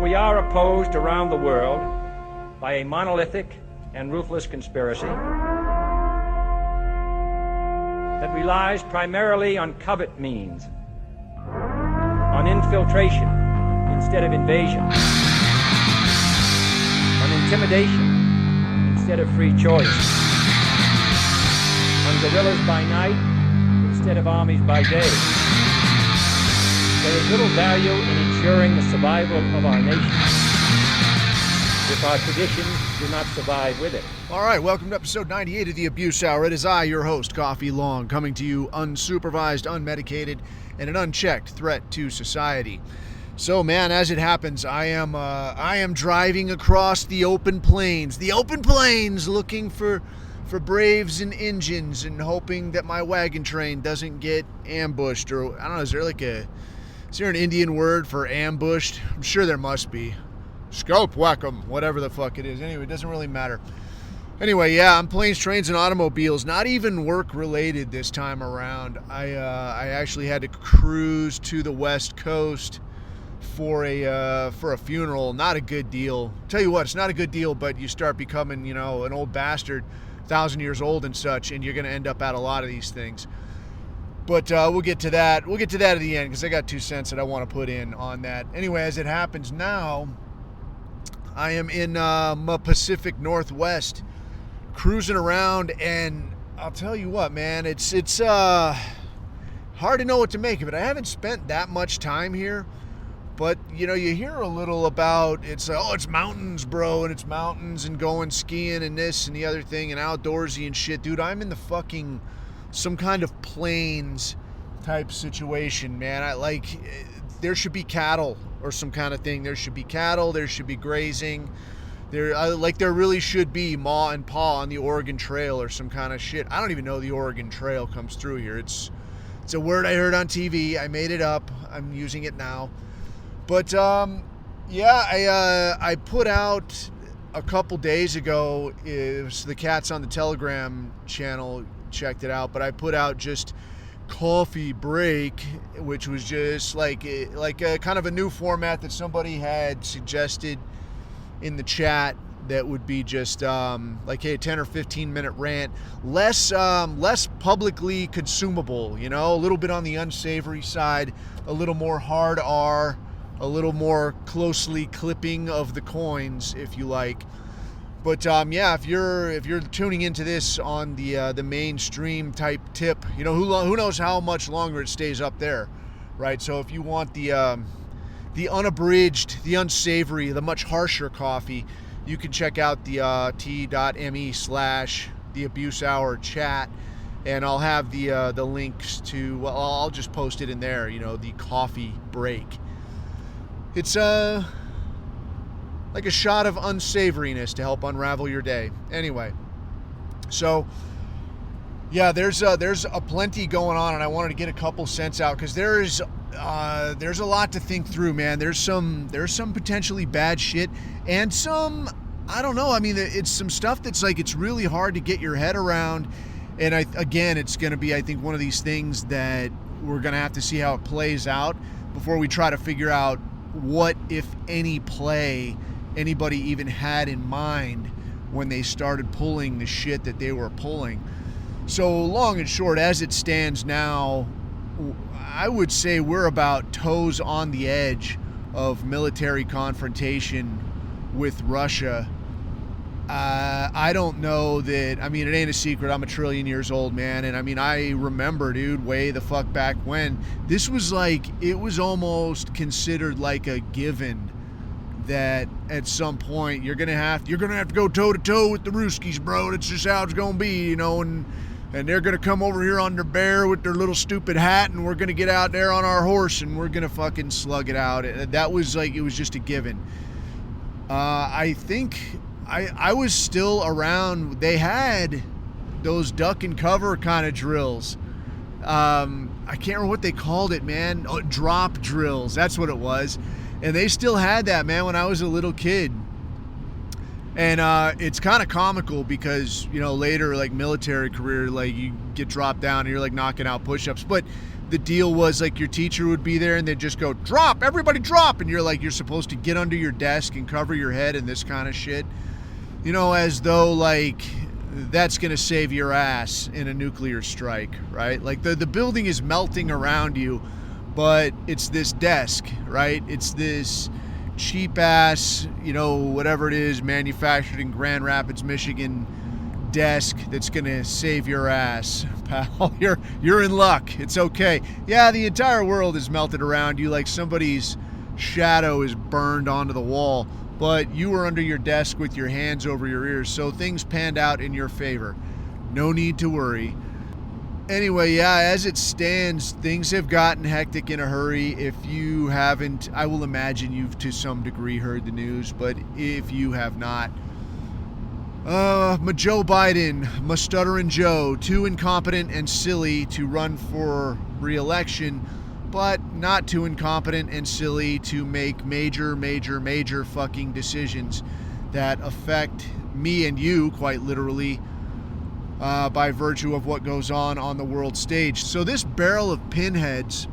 we are opposed around the world by a monolithic and ruthless conspiracy that relies primarily on covert means, on infiltration instead of invasion, on intimidation instead of free choice, on guerrillas by night instead of armies by day. There is little value in ensuring the survival of our nation if our traditions do not survive with it. All right, welcome to episode 98 of the Abuse Hour. It is I, your host, Coffee Long, coming to you unsupervised, unmedicated, and an unchecked threat to society. So, man, as it happens, I am driving across the open plains, looking for Braves and Indians and hoping that my wagon train doesn't get ambushed. Or, I don't know, is there an Indian word for ambushed? I'm sure there must be. SCALP, whack 'em, whatever the fuck it is. Anyway, it doesn't really matter. Anyway, yeah, I'm planes, trains, and automobiles. Not even work-related this time around. I actually had to cruise to the West Coast for a funeral. Not a good deal. Tell you what, it's not a good deal, but you start becoming, an old bastard, 1,000 years old and such, and you're going to end up at a lot of these things. But we'll get to that. We'll get to that at the end because I got 2 cents that I want to put in on that. Anyway, as it happens now, I am in Pacific Northwest, cruising around, and I'll tell you what, man, it's hard to know what to make of it. I haven't spent that much time here, but you hear a little about it's mountains, bro, and it's mountains and going skiing and this and the other thing and outdoorsy and shit, dude. I'm in the fucking some kind of plains type situation, man. There should be cattle or some kind of thing. There should be cattle. There should be grazing. There really should be maw and paw on the Oregon Trail or some kind of shit. I don't even know the Oregon Trail comes through here. It's a word I heard on TV. I made it up. I'm using it now. But I put out a couple days ago. It was the cats on the Telegram channel checked it out. But I put out just coffee break, which was just like a kind of a new format that somebody had suggested in the chat that would be just like a 10 or 15 minute rant, less publicly consumable, a little bit on the unsavory side, a little more hard R, a little more closely clipping of the coins, if you like. But if you're tuning into this on the mainstream type tip, who knows how much longer it stays up there, right? So if you want the unabridged, the unsavory, the much harsher coffee, you can check out the t.me/the Abuse Hour chat, and I'll have the links to. Well, I'll just post it in there. The coffee break. It's like a shot of unsavoriness to help unravel your day. Anyway, so yeah, there's a plenty going on, and I wanted to get a couple cents out because there's a lot to think through, man. There's some potentially bad shit, and some, I don't know. I mean, it's some stuff that's like it's really hard to get your head around, and it's going to be, I think, one of these things that we're going to have to see how it plays out before we try to figure out what, if any, play anybody even had in mind when they started pulling the shit that they were pulling. So long and short, as it stands now, I would say we're about toes on the edge of military confrontation with Russia. I don't know that, I mean, it ain't a secret. I'm a trillion years old, man. And I mean, I remember, dude, way the fuck back when this was like, it was almost considered like a given that at some point you're gonna have to go toe to toe with the Ruskies, bro. That's just how it's gonna be, and they're gonna come over here on their bear with their little stupid hat, and we're gonna get out there on our horse and we're gonna fucking slug it out. That was like, it was just a given. I think I was still around. They had those duck and cover kind of drills. I can't remember what they called it, man. Drop drills. That's what it was. And they still had that, man, when I was a little kid. And it's kind of comical because, later, like, military career, like, you get dropped down and you're, like, knocking out push-ups. But the deal was like your teacher would be there and they'd just go, drop, everybody drop. And you're like, you're supposed to get under your desk and cover your head and this kind of shit. You know, as though like that's going to save your ass in a nuclear strike, right? Like the building is melting around you, but it's this desk, right? It's this cheap ass, you know, whatever it is, manufactured in Grand Rapids, Michigan desk that's gonna save your ass, pal. You're in luck. It's okay. Yeah, the entire world is melted around you like somebody's shadow is burned onto the wall, but you were under your desk with your hands over your ears, so things panned out in your favor. No need to worry. Anyway, yeah, as it stands, things have gotten hectic in a hurry. If you haven't, I will imagine you've to some degree heard the news, but if you have not, Joe Biden, Mustutterin' Joe, too incompetent and silly to run for re-election, but not too incompetent and silly to make major fucking decisions that affect me and you, quite literally, by virtue of what goes on the world stage. So this barrel of pinheads,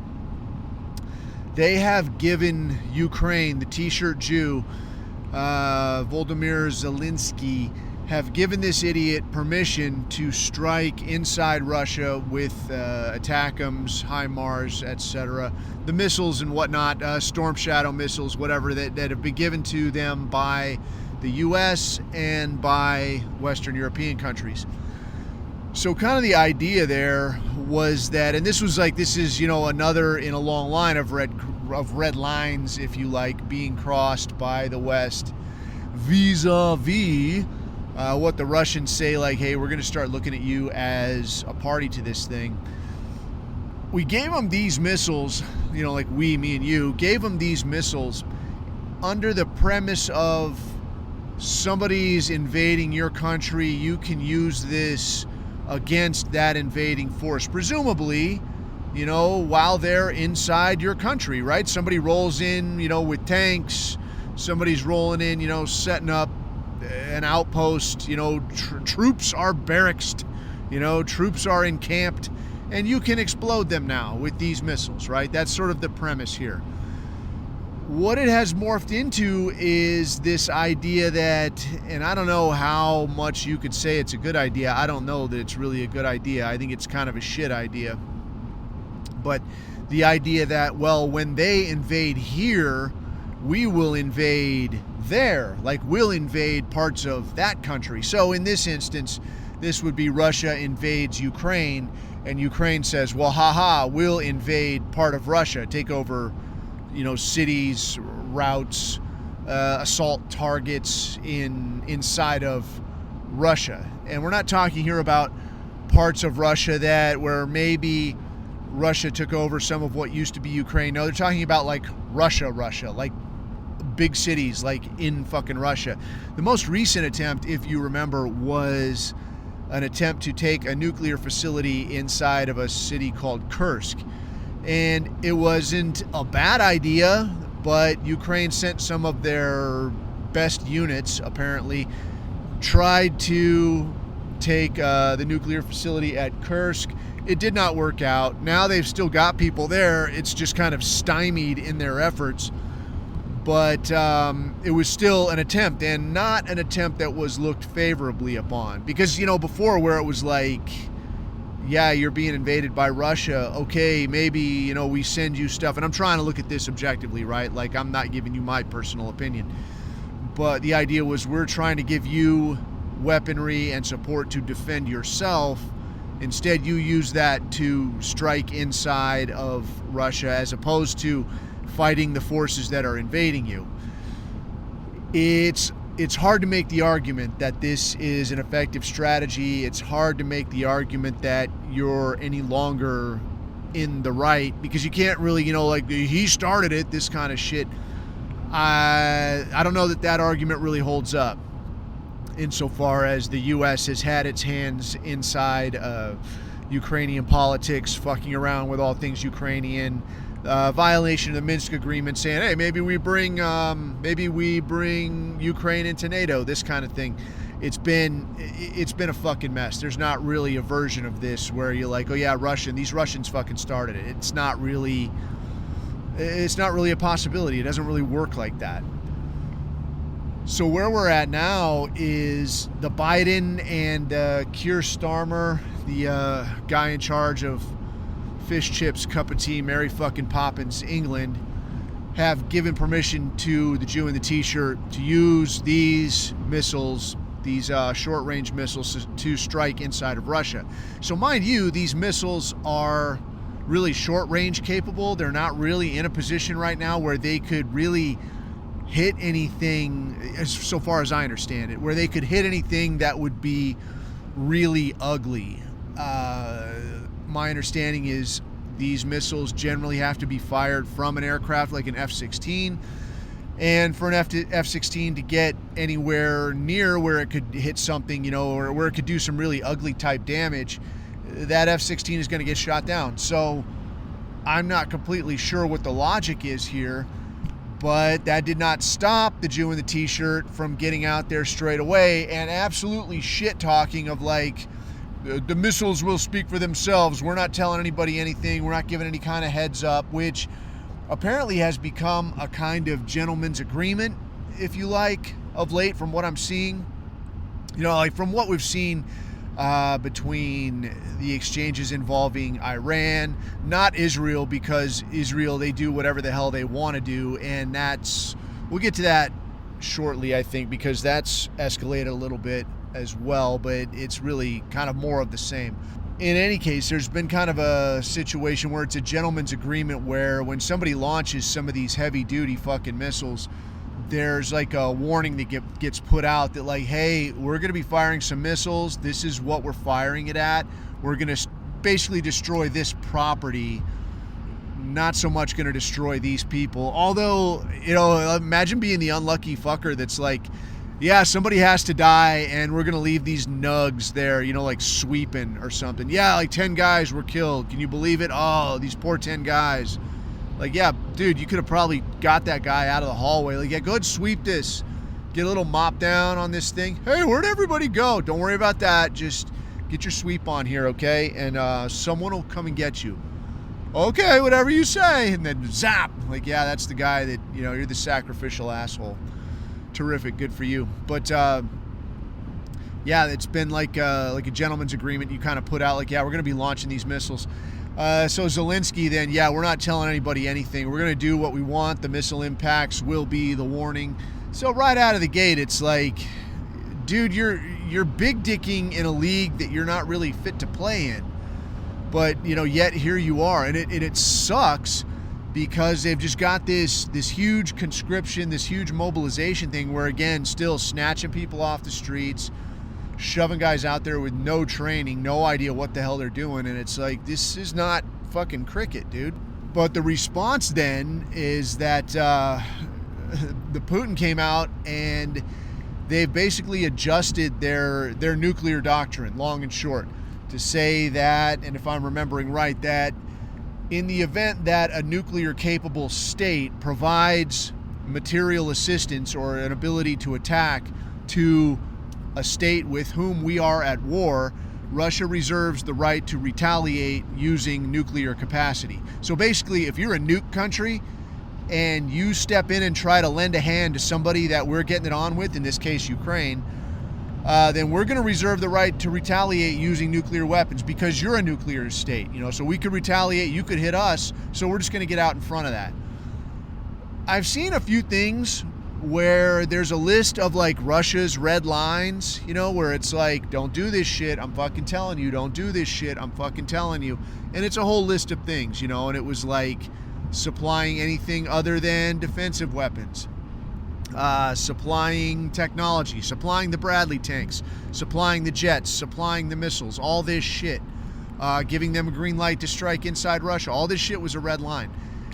they have given Ukraine, the T-shirt Jew, Volodymyr Zelensky, have given this idiot permission to strike inside Russia with ATACMS, HIMARS, etc. The missiles and whatnot, Storm Shadow missiles, whatever, that have been given to them by the U.S. and by Western European countries. So kind of the idea there was that, and this is, you know, another in a long line of red lines, if you like, being crossed by the West vis-a-vis what the Russians say, like, hey, we're going to start looking at you as a party to this thing. We gave them these missiles, you know, like me and you, gave them these missiles under the premise of somebody's invading your country, you can use this against that invading force, presumably, you know, while they're inside your country, right? Somebody rolls in, you know, with tanks, somebody's rolling in, you know, setting up an outpost, you know, troops are barracked, you know, troops are encamped, and you can explode them now with these missiles, right? That's sort of the premise here. What it has morphed into is this idea that, and I don't know how much you could say it's a good idea. I don't know that it's really a good idea. I think it's kind of a shit idea. But the idea that, well, when they invade here, we will invade there. Like, we'll invade parts of that country. So in this instance, this would be Russia invades Ukraine, and Ukraine says, well, haha, we'll invade part of Russia, take over, you know, cities, routes, assault targets inside of Russia. And we're not talking here about parts of Russia where maybe Russia took over some of what used to be Ukraine. No, they're talking about like Russia, like big cities, like in fucking Russia. The most recent attempt, if you remember, was an attempt to take a nuclear facility inside of a city called Kursk. And it wasn't a bad idea, but Ukraine sent some of their best units, apparently, tried to take the nuclear facility at Kursk. It did not work out. Now they've still got people there. It's just kind of stymied in their efforts. But it was still an attempt, and not an attempt that was looked favorably upon. Because, you know, before, where it was like, yeah, you're being invaded by Russia. Okay, maybe, you know, we send you stuff. And I'm trying to look at this objectively, right? Like, I'm not giving you my personal opinion. But the idea was, we're trying to give you weaponry and support to defend yourself. Instead, you use that to strike inside of Russia, as opposed to fighting the forces that are invading you. It's hard to make the argument that this is an effective strategy. It's hard to make the argument that you're any longer in the right, because you can't really, you know, like, he started it, this kind of shit. I don't know that argument really holds up, insofar as the U.S. has had its hands inside Ukrainian politics, fucking around with all things Ukrainian, violation of the Minsk agreement, saying, hey, maybe we bring Ukraine into NATO, this kind of thing. it's been a fucking mess. There's not really a version of this where you're like, oh yeah, these Russians fucking started it. It's not really a possibility. It doesn't really work like that. So where we're at now is the Biden and Keir Starmer, the guy in charge of fish chips, cup of tea, Mary fucking Poppins, England, have given permission to the Jew in the t-shirt to use these missiles, these short-range missiles, to strike inside of Russia. So mind you, these missiles are really short-range capable. They're not really in a position right now where they could really hit anything, so far as I understand it, where they could hit anything that would be really ugly. My understanding is these missiles generally have to be fired from an aircraft like an F-16, and for an F-16 to get anywhere near where it could hit something, you know, or where it could do some really ugly type damage, that F-16 is going to get shot down. So I'm not completely sure what the logic is here, but that did not stop the Jew in the t-shirt from getting out there straight away and absolutely shit talking of like, the missiles will speak for themselves. We're not telling anybody anything. We're not giving any kind of heads up, which apparently has become a kind of gentleman's agreement, if you like, of late from what I'm seeing. You know, like from what we've seen between the exchanges involving Iran, not Israel, because Israel, they do whatever the hell they want to do, and we'll get to that shortly, I think, because that's escalated a little bit as well, but it's really kind of more of the same. In any case, there's been kind of a situation where it's a gentleman's agreement where when somebody launches some of these heavy duty fucking missiles, there's like a warning that gets put out that like, hey, we're going to be firing some missiles. This is what we're firing it at. We're going to basically destroy this property. Not so much going to destroy these people. Although, you know, imagine being the unlucky fucker that's like, yeah, somebody has to die and we're going to leave these nugs there, you know, like sweeping or something. Yeah, like 10 guys were killed. Can you believe it? Oh, these poor 10 guys. Like, yeah, dude, you could have probably got that guy out of the hallway. Like, yeah, go ahead and sweep this. Get a little mop down on this thing. Hey, where'd everybody go? Don't worry about that. Just get your sweep on here, okay? And someone will come and get you. Okay, whatever you say. And then zap. Like, yeah, that's the guy that, you know, you're the sacrificial asshole. Terrific, good for you. But yeah, it's been like a gentleman's agreement. You kind of put out like, yeah, we're going to be launching these missiles. So Zelensky then, yeah, we're not telling anybody anything. We're going to do what we want. The missile impacts will be the warning. So right out of the gate, it's like, dude, you're big dicking in a league that you're not really fit to play in. But, you know, yet here you are. And it sucks because they've just got this huge conscription, this huge mobilization thing where, again, still snatching people off the streets, shoving guys out there with no training, no idea what the hell they're doing. And it's like, this is not fucking cricket, dude. But the response then is that the Putin came out and they've basically adjusted their nuclear doctrine, long and short, to say that, and if I'm remembering right, that in the event that a nuclear-capable state provides material assistance or an ability to attack to a state with whom we are at war, Russia reserves the right to retaliate using nuclear capacity. So basically, if you're a nuke country and you step in and try to lend a hand to somebody that we're getting it on with, in this case Ukraine, then we're going to reserve the right to retaliate using nuclear weapons because you're a nuclear state, you know, so we could retaliate, you could hit us, so we're just going to get out in front of that. I've seen a few things where there's a list of like Russia's red lines, you know, where it's like, don't do this shit, I'm fucking telling you, don't do this shit, I'm fucking telling you. And it's a whole list of things, you know, and it was like supplying anything other than defensive weapons. Supplying technology, supplying the Bradley tanks, supplying the jets, supplying the missiles, all this shit, giving them a green light to strike inside Russia. All this shit was a red line.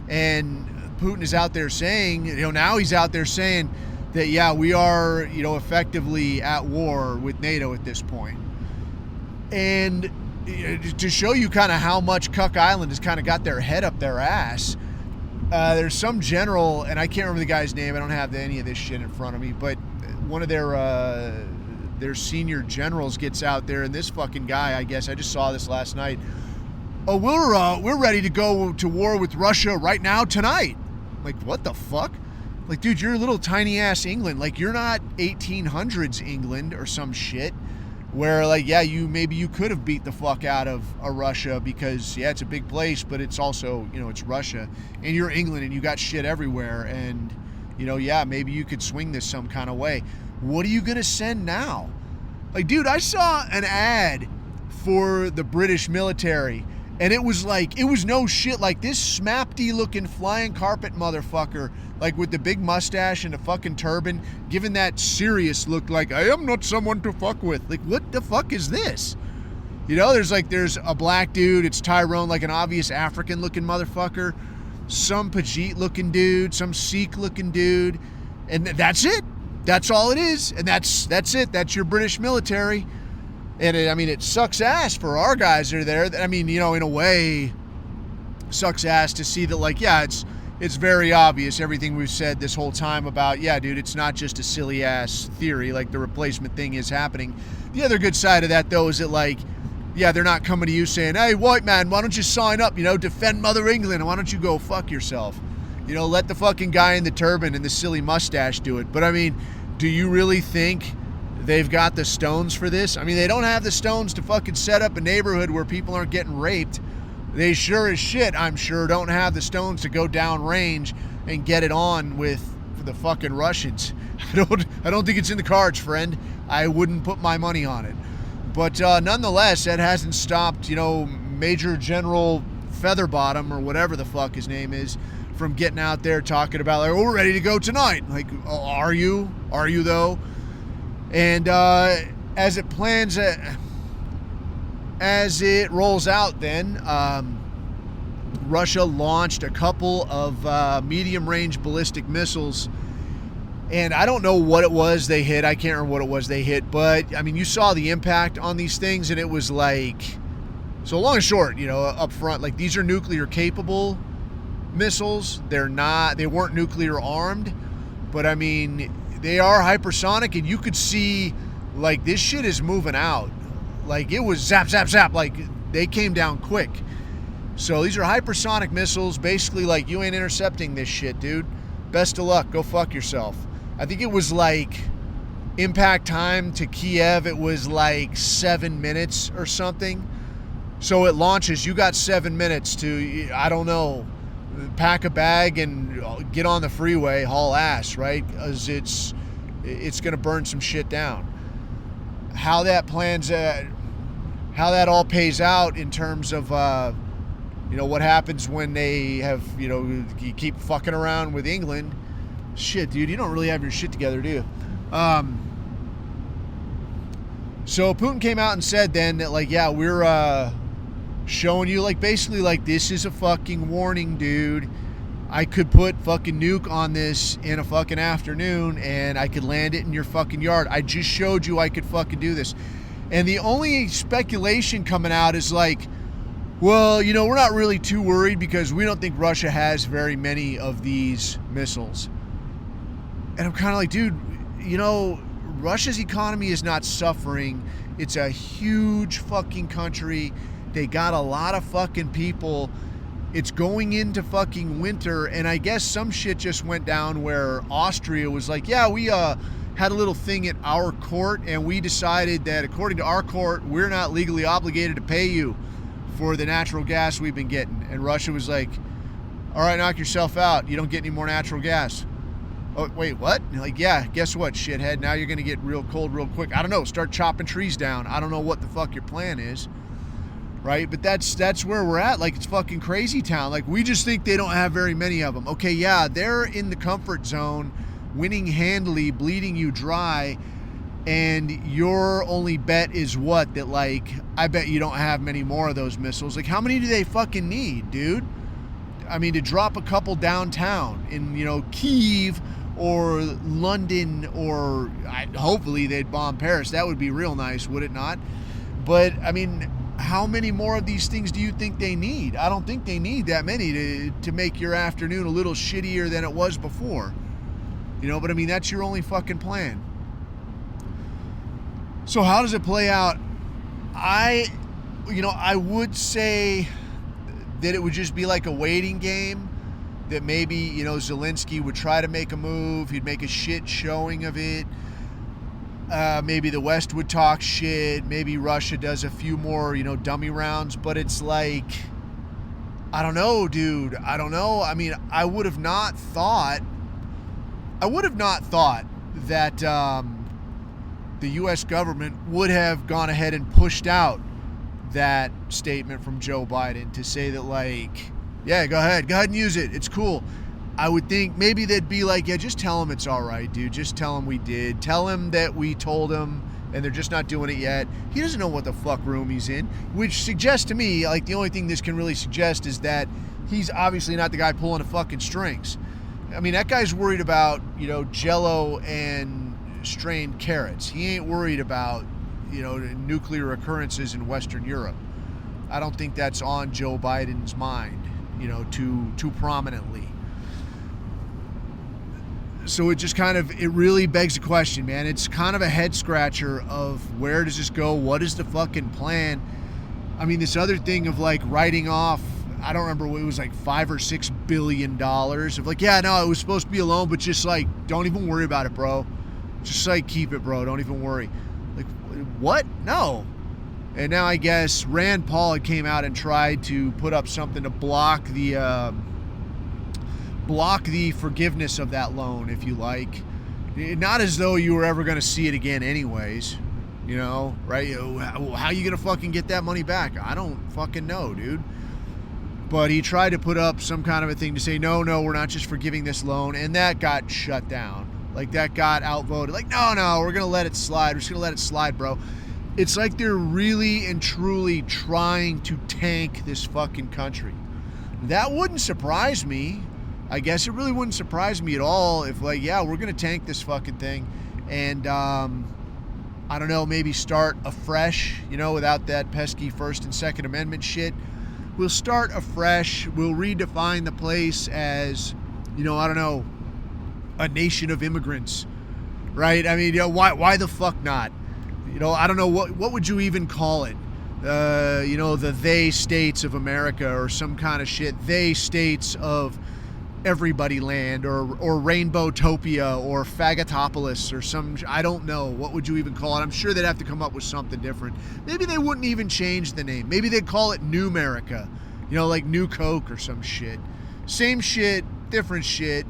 And Putin is out there saying, you know, now he's out there saying that, yeah, we are, you know, effectively at war with NATO at this point. And to show you kind of how much Cuck Island has kind of got their head up their ass, there's some general, and I can't remember the guy's name, I don't have any of this shit in front of me, but one of their their senior generals gets out there, and this fucking guy, I guess, I just saw this last night. Oh, we're ready to go to war with Russia right now tonight. Like, what the fuck? Like, dude, you're a little tiny ass England. Like, you're not 1800s England or some shit where, like, yeah, maybe you could have beat the fuck out of Russia because, yeah, it's a big place, but it's also, you know, it's Russia. And you're England and you got shit everywhere. And, you know, yeah, maybe you could swing this some kind of way. What are you going to send now? Like, dude, I saw an ad for the British military. And it was like, it was no shit, like this smapty looking flying carpet motherfucker, like with the big mustache and the fucking turban, giving that serious look like, I am not someone to fuck with. Like, what the fuck is this? You know, there's a black dude, it's Tyrone, like an obvious African looking motherfucker, some Pajit looking dude, some Sikh looking dude, and that's it. That's all it is. And that's it. That's your British military. And it sucks ass for our guys that are there. I mean, you know, in a way, sucks ass to see that, like, yeah, it's very obvious everything we've said this whole time about, yeah, dude, it's not just a silly ass theory, like the replacement thing is happening. The other good side of that, though, is that, like, yeah, they're not coming to you saying, hey, white man, why don't you sign up, you know, defend Mother England, and why don't you go fuck yourself? You know, let the fucking guy in the turban and the silly mustache do it. But, I mean, do you really think they've got the stones for this? I mean, they don't have the stones to fucking set up a neighborhood where people aren't getting raped. They sure as shit, I'm sure, don't have the stones to go down range and get it on with the fucking Russians. I don't think it's in the cards, friend. I wouldn't put my money on it. But nonetheless, that hasn't stopped, you know, Major General Featherbottom or whatever the fuck his name is from getting out there talking about, like, oh, we're ready to go tonight. Like, oh, are you? Are you, though? And as it rolls out then, Russia launched a couple of medium-range ballistic missiles. And I don't know what it was they hit. I can't remember what it was they hit. But, I mean, you saw the impact on these things, and it was like... So long and short, you know, up front, like, these are nuclear-capable missiles. They weren't nuclear-armed. But, I mean... They are hypersonic, and you could see, like, this shit is moving out. Like, it was zap, zap, zap. Like, they came down quick. So these are hypersonic missiles. Basically, like, you ain't intercepting this shit, dude. Best of luck. Go fuck yourself. I think it was, like, impact time to Kiev, it was, like, 7 minutes or something. So it launches. You got 7 minutes to, I don't know, pack a bag and get on the freeway, haul ass, right? Because it's going to burn some shit down. How that all pays out in terms of, you know, what happens when they have, you know, you keep fucking around with England. Shit, dude, you don't really have your shit together, do you? So Putin came out and said then that, like, yeah, we're showing you, like, basically, like, this is a fucking warning, dude. I could put fucking nuke on this in a fucking afternoon and I could land it in your fucking yard. I just showed you I could fucking do this. And the only speculation coming out is like, well, you know, we're not really too worried because we don't think Russia has very many of these missiles. And I'm kind of like, dude, you know, Russia's economy is not suffering. It's a huge fucking country. They got a lot of fucking people. It's going into fucking winter, and I guess some shit just went down where Austria was like, yeah, we had a little thing at our court, and we decided that according to our court, we're not legally obligated to pay you for the natural gas we've been getting. And Russia was like, all right, knock yourself out. You don't get any more natural gas. Oh, wait, what? Like, yeah, guess what, shithead? Now you're going to get real cold real quick. I don't know. Start chopping trees down. I don't know what the fuck your plan is. Right? But that's where we're at. Like, it's fucking crazy town. Like, we just think they don't have very many of them. Okay, yeah, they're in the comfort zone, winning handily, bleeding you dry, and your only bet is what? That, like, I bet you don't have many more of those missiles. Like, how many do they fucking need, dude? I mean, to drop a couple downtown in, you know, Kyiv or London, or hopefully they'd bomb Paris. That would be real nice, would it not? But, I mean, how many more of these things do you think they need? I don't think they need that many to make your afternoon a little shittier than it was before. You know, but I mean, that's your only fucking plan. So how does it play out? I would say that it would just be like a waiting game, that maybe, Zelensky would try to make a move. He'd make a shit showing of it. Maybe the West would talk shit. Maybe Russia does a few more, dummy rounds. But it's like, I don't know, dude. I don't know. I mean, I would have not thought that the U.S. government would have gone ahead and pushed out that statement from Joe Biden to say that, like, yeah, go ahead and use it. It's cool. I would think maybe they'd be like, yeah, just tell him it's all right, dude. Just tell him we did. Tell him that we told him and they're just not doing it yet. He doesn't know what the fuck room he's in, which suggests to me, like, the only thing this can really suggest is that he's obviously not the guy pulling the fucking strings. I mean, that guy's worried about, Jell-O and strained carrots. He ain't worried about, nuclear occurrences in Western Europe. I don't think that's on Joe Biden's mind, too prominently. So it just it really begs the question, man. It's kind of a head scratcher of where does this go? What is the fucking plan? I mean, this other thing of like writing off, I don't remember what it was, like $5 or $6 billion of like, yeah, no, it was supposed to be a loan, but just like, don't even worry about it, bro. Just like, keep it, bro. Don't even worry. Like, what? No. And now I guess Rand Paul had came out and tried to put up something to block the forgiveness of that loan, if you like. Not as though you were ever going to see it again anyways, right? How are you going to fucking get that money back? I don't fucking know, dude. But he tried to put up some kind of a thing to say, no, we're not just forgiving this loan, and that got shut down. Like, that got outvoted. Like, no, we're going to let it slide. We're just going to let it slide, bro. It's like they're really and truly trying to tank this fucking country. That wouldn't surprise me. I guess it really wouldn't surprise me at all if, like, yeah, we're going to tank this fucking thing and, I don't know, maybe start afresh, without that pesky First and Second Amendment shit. We'll start afresh. We'll redefine the place as, I don't know, a nation of immigrants, right? I mean, why the fuck not? I don't know, what would you even call it? The they states of America or some kind of shit. They states of everybody land or Rainbowtopia or Fagotopolis or some, I don't know. What would you even call it? I'm sure they'd have to come up with something different. Maybe they wouldn't even change the name. Maybe they'd call it New America, like New Coke or some shit. Same shit, different shit.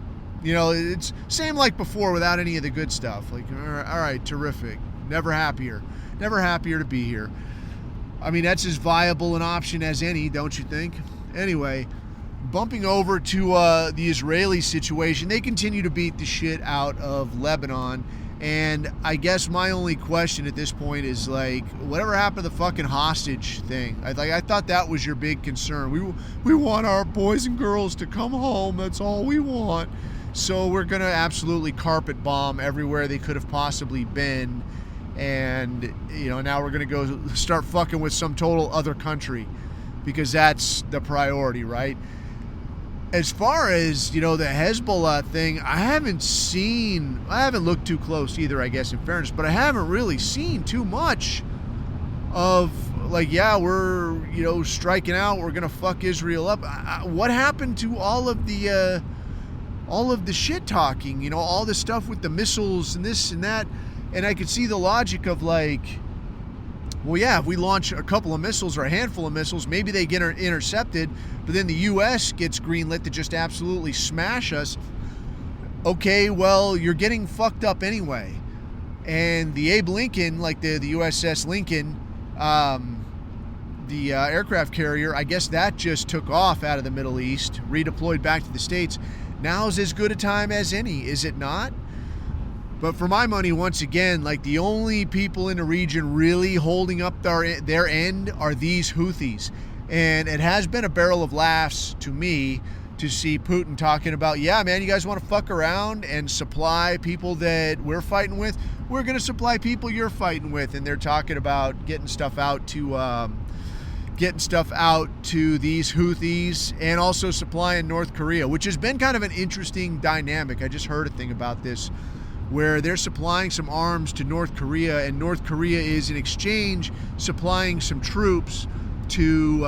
It's same like before without any of the good stuff. Like, all right, terrific. Never happier to be here. I mean, that's as viable an option as any, don't you think? Anyway, bumping over to the Israeli situation, they continue to beat the shit out of Lebanon. And I guess my only question at this point is, like, whatever happened to the fucking hostage thing? I thought that was your big concern. We want our boys and girls to come home. That's all we want. So we're going to absolutely carpet bomb everywhere they could have possibly been. And, now we're going to go start fucking with some total other country because that's the priority, right? As far as, the Hezbollah thing, I haven't looked too close either, I guess, in fairness, but I haven't really seen too much of, like, yeah, we're, striking out, we're going to fuck Israel up. What happened to all of the shit talking, all the stuff with the missiles and this and that? And I could see the logic of, like, well, yeah, if we launch a couple of missiles or a handful of missiles, maybe they get intercepted, but then the U.S. gets greenlit to just absolutely smash us. Okay, well, you're getting fucked up anyway. And the Abe Lincoln, like the USS Lincoln, the aircraft carrier, I guess that just took off out of the Middle East, redeployed back to the States. Now's as good a time as any, is it not? But for my money, once again, like, the only people in the region really holding up their end are these Houthis. And it has been a barrel of laughs to me to see Putin talking about, yeah, man, you guys want to fuck around and supply people that we're fighting with? We're going to supply people you're fighting with. And they're talking about getting stuff out to these Houthis and also supplying North Korea, which has been kind of an interesting dynamic. I just heard a thing about this where they're supplying some arms to North Korea, and North Korea is in exchange supplying some troops to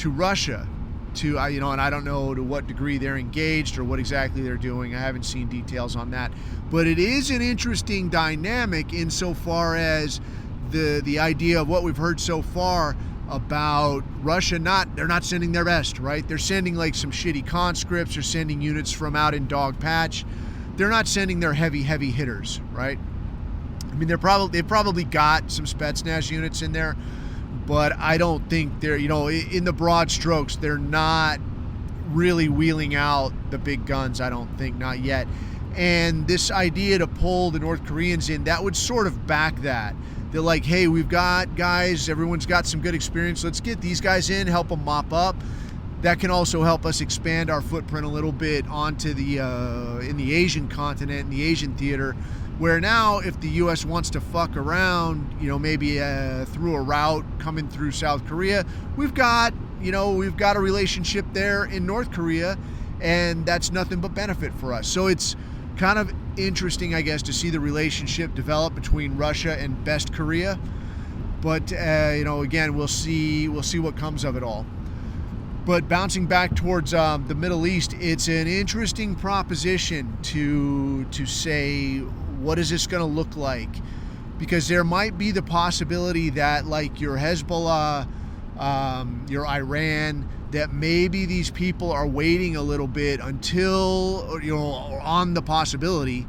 Russia. And I don't know to what degree they're engaged or what exactly they're doing. I haven't seen details on that, but it is an interesting dynamic insofar as the idea of what we've heard so far about Russia. They're not sending their best, right? They're sending like some shitty conscripts. They're sending units from out in Dog Patch. They're not sending their heavy hitters, right? I mean, they've probably got some Spetsnaz units in there, but I don't think they're, in the broad strokes, they're not really wheeling out the big guns. I don't think, not yet. And this idea to pull the North Koreans in, that would sort of back that. They're like, hey, we've got guys, everyone's got some good experience. Let's get these guys in, help them mop up. That can also help us expand our footprint a little bit onto in the Asian continent, in the Asian theater, where now if the U.S. wants to fuck around, maybe through a route coming through South Korea, we've got a relationship there in North Korea, and that's nothing but benefit for us. So it's kind of interesting, I guess, to see the relationship develop between Russia and best Korea. But again, we'll see what comes of it all. But bouncing back towards the Middle East, it's an interesting proposition to say, what is this going to look like? Because there might be the possibility that, like your Hezbollah, your Iran, that maybe these people are waiting a little bit until, or on the possibility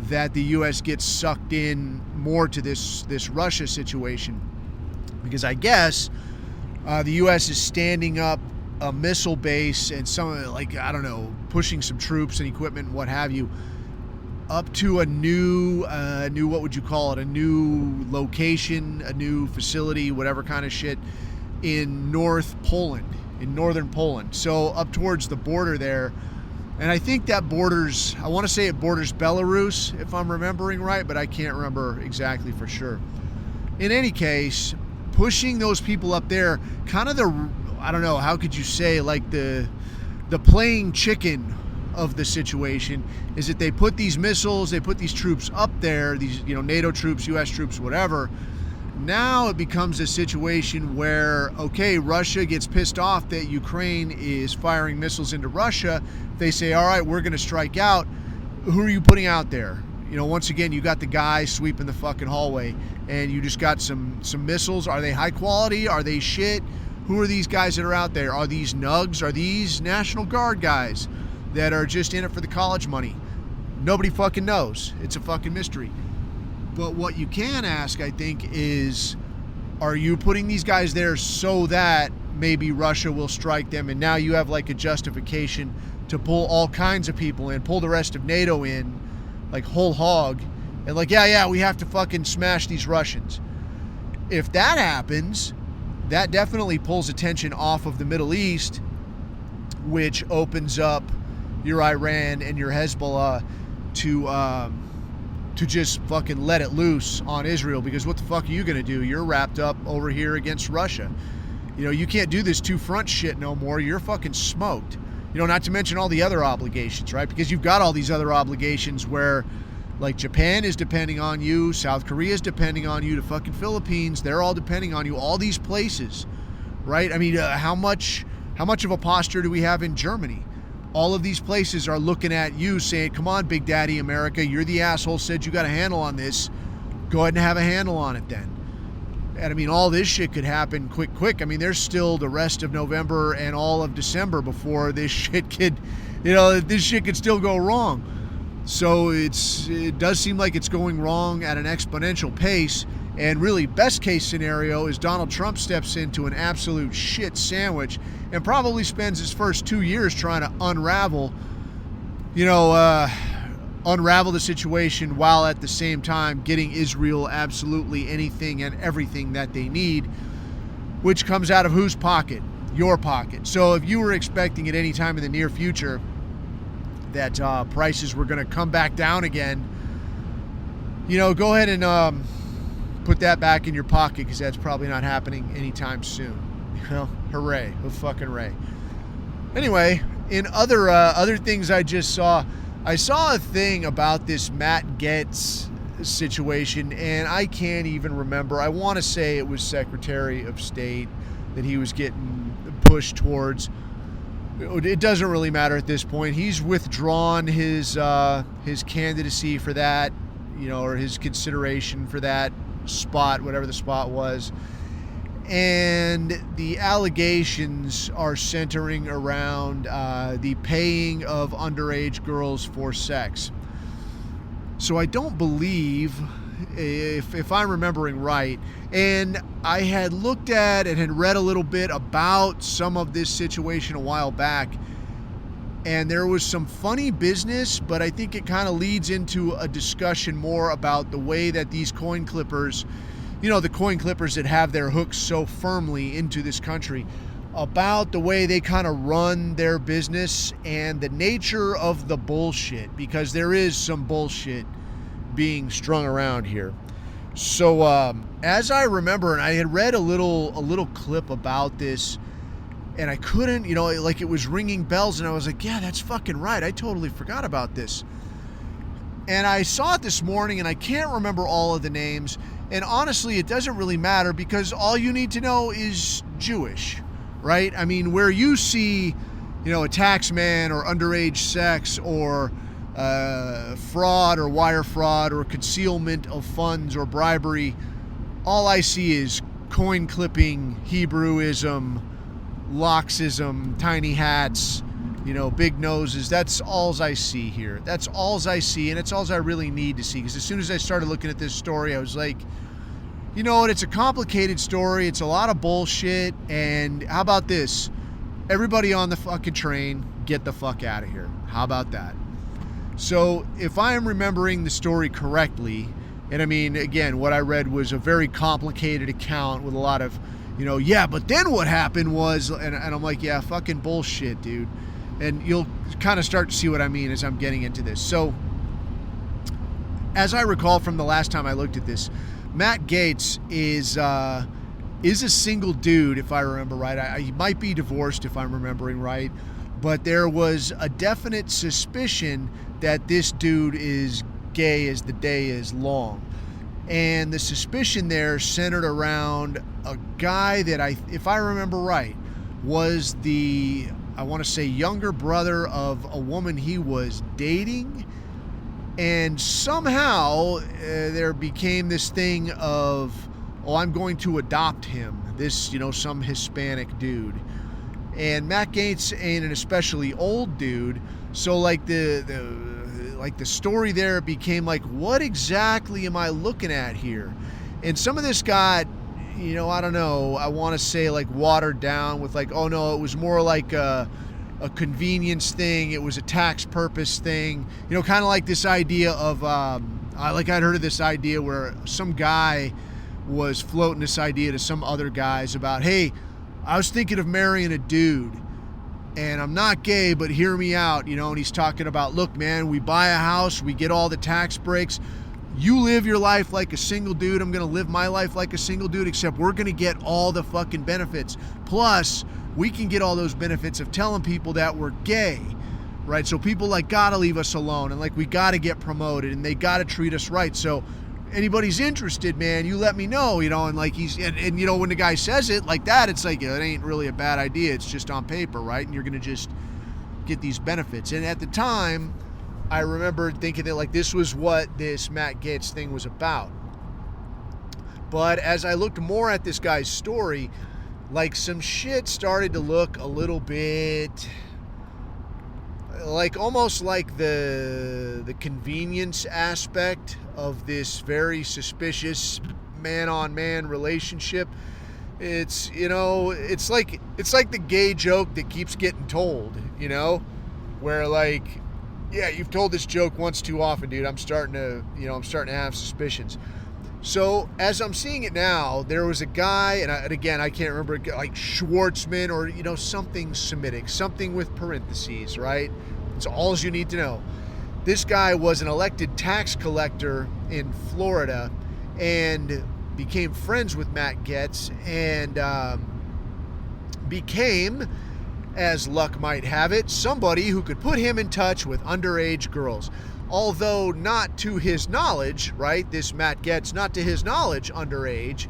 that the U.S. gets sucked in more to this Russia situation. Because I guess the U.S. is standing up a missile base and pushing some troops and equipment and what have you up to a new what would you call it, a new location, a new facility, whatever kind of shit, in northern Poland, so up towards the border there. And I think that borders, I want to say it borders Belarus, if I'm remembering right, but I can't remember exactly for sure. In any case, pushing those people up there, kind of I don't know, how could you say, like the playing chicken of the situation is that they put these missiles, they put these troops up there, these NATO troops, US troops, whatever. Now it becomes a situation where, okay, Russia gets pissed off that Ukraine is firing missiles into Russia. They say, all right, we're going to strike out. Who are you putting out there? Once again, you got the guy sweeping the fucking hallway, and you just got some missiles. Are they high quality? Are they shit? Who are these guys that are out there? Are these nugs? Are these National Guard guys that are just in it for the college money? Nobody fucking knows. It's a fucking mystery. But what you can ask, I think, is, are you putting these guys there so that maybe Russia will strike them, and now you have like a justification to pull all kinds of people in, pull the rest of NATO in, like whole hog, and like, yeah, we have to fucking smash these Russians. If that happens, that definitely pulls attention off of the Middle East, which opens up your Iran and your Hezbollah to just fucking let it loose on Israel, because what the fuck are you going to do? You're wrapped up over here against Russia. You can't do this two-front shit no more. You're fucking smoked. Not to mention all the other obligations, right? Because you've got all these other obligations where, like, Japan is depending on you, South Korea is depending on you, the fucking Philippines, they're all depending on you, all these places, right? I mean, how much of a posture do we have in Germany? All of these places are looking at you saying, come on, Big Daddy America, you're the asshole, said you got a handle on this. Go ahead and have a handle on it then. And I mean, all this shit could happen quick. I mean, there's still the rest of November and all of December before this shit could still go wrong. So it does seem like it's going wrong at an exponential pace. And really, best case scenario is Donald Trump steps into an absolute shit sandwich and probably spends his first 2 years trying to unravel the situation, while at the same time getting Israel absolutely anything and everything that they need, which comes out of whose pocket? Your pocket. So if you were expecting at any time in the near future that prices were going to come back down again, go ahead and put that back in your pocket, because that's probably not happening anytime soon. Hooray, fucking hooray. Anyway, in other things I just saw, I saw a thing about this Matt Gaetz situation, and I can't even remember. I want to say it was Secretary of State that he was getting pushed towards. It doesn't really matter at this point. He's withdrawn his candidacy for that, or his consideration for that spot, whatever the spot was. And the allegations are centering around the paying of underage girls for sex. So I don't believe, if I'm remembering right, and I had looked at and had read a little bit about some of this situation a while back, and there was some funny business, but I think it kind of leads into a discussion more about the way that these coin clippers, the coin clippers that have their hooks so firmly into this country, about the way they kind of run their business and the nature of the bullshit, because there is some bullshit being strung around here. So as I remember, and I had read a little clip about this, and I couldn't, like it was ringing bells, and I was like, yeah, that's fucking right. I totally forgot about this. And I saw it this morning, and I can't remember all of the names. And honestly, it doesn't really matter, because all you need to know is Jewish, right? I mean, where you see, a tax man or underage sex or fraud or wire fraud or concealment of funds or bribery, all I see is coin clipping, Hebrewism, Loxism, tiny hats, big noses. That's all I see here. That's all I see, and it's all I really need to see, because as soon as I started looking at this story, I was like, you know what, it's a complicated story, it's a lot of bullshit, and how about this? Everybody on the fucking train, get the fuck out of here. How about that? So, if I am remembering the story correctly, and I mean, again, what I read was a very complicated account with a lot of, but then what happened was, and I'm like, yeah, fucking bullshit, dude. And you'll kind of start to see what I mean as I'm getting into this. So, as I recall from the last time I looked at this, Matt Gaetz is a single dude, if I remember right. He might be divorced, if I'm remembering right. But there was a definite suspicion that this dude is gay as the day is long. And the suspicion there centered around a guy that if I remember right, was I want to say, younger brother of a woman he was dating. And somehow there became this thing of, I'm going to adopt him, this, some Hispanic dude. And Matt Gaetz ain't an especially old dude, so like the story there became like, what exactly am I looking at here? And some of this got, I don't know, I want to say like watered down with like, oh no, it was more like a convenience thing, it was a tax purpose thing, kind of like this idea of, I'd heard of this idea where some guy was floating this idea to some other guys about, hey, I was thinking of marrying a dude, and I'm not gay, but hear me out, and he's talking about, look, man, we buy a house, we get all the tax breaks, you live your life like a single dude, I'm going to live my life like a single dude, except we're going to get all the fucking benefits. Plus, we can get all those benefits of telling people that we're gay, right? So people gotta leave us alone, and we gotta get promoted, and they gotta treat us right. So anybody's interested, man, you let me know, and when the guy says it like that, it's like, it ain't really a bad idea. It's just on paper, right? And you're going to just get these benefits. And at the time, I remember thinking that this was what this Matt Gaetz thing was about. But as I looked more at this guy's story, some shit started to look a little bit almost like the convenience aspect of this very suspicious man-on-man relationship. It's it's like the gay joke that keeps getting told, where yeah, you've told this joke once too often, dude. I'm starting to have suspicions. So as I'm seeing it now, there was a guy, and again, I can't remember, like Schwartzman or, something Semitic, something with parentheses, right? It's all you need to know. This guy was an elected tax collector in Florida and became friends with Matt Gaetz and became as luck might have it, somebody who could put him in touch with underage girls. Although not to his knowledge, right? This Matt Getz, not to his knowledge, underage,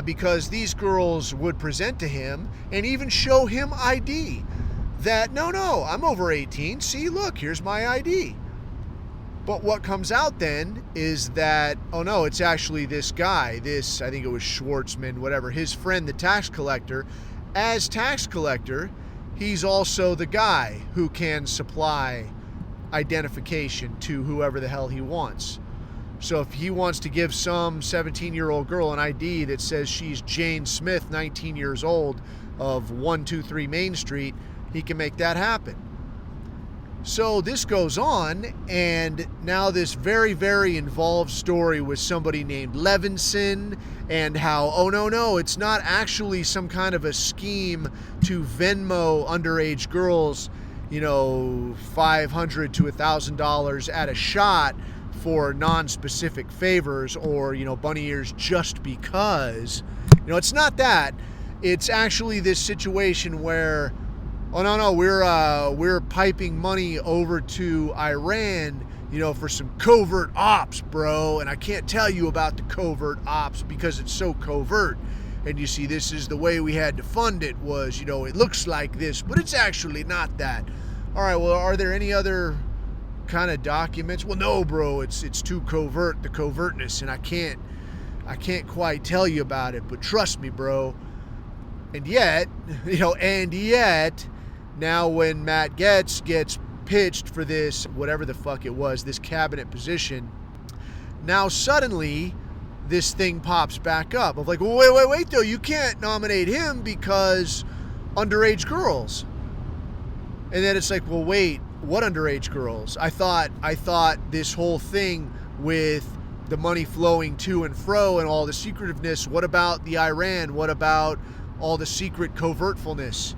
because these girls would present to him and even show him ID. That, no, I'm over 18. See, look, here's my ID. But what comes out then is that, oh no, it's actually this guy, this, I think it was Schwartzman, whatever, his friend, the tax collector. As tax collector, he's also the guy who can supply identification to whoever the hell he wants. So if he wants to give some 17-year-old girl an ID that says she's Jane Smith, 19 years old, of 123 Main Street, he can make that happen. So this goes on, and now this very, very involved story with somebody named Levinson, and how, oh no, it's not actually some kind of a scheme to Venmo underage girls, $500 to $1,000 at a shot for non-specific favors, or, bunny ears just because. It's not that. It's actually this situation where, oh no, we're piping money over to Iran, for some covert ops, bro. And I can't tell you about the covert ops because it's so covert. And you see, this is the way we had to fund it was, it looks like this, but it's actually not that. All right, well, are there any other kind of documents? Well, no, bro, it's too covert, the covertness, and I can't quite tell you about it, but trust me, bro. And yet, now when Matt Getz gets pitched for this, whatever the fuck it was, this cabinet position, now suddenly this thing pops back up of like, well, wait, though, you can't nominate him because underage girls. And then it's like, well, wait, what underage girls? I thought this whole thing with the money flowing to and fro and all the secretiveness, what about the Iran? What about all the secret covertfulness?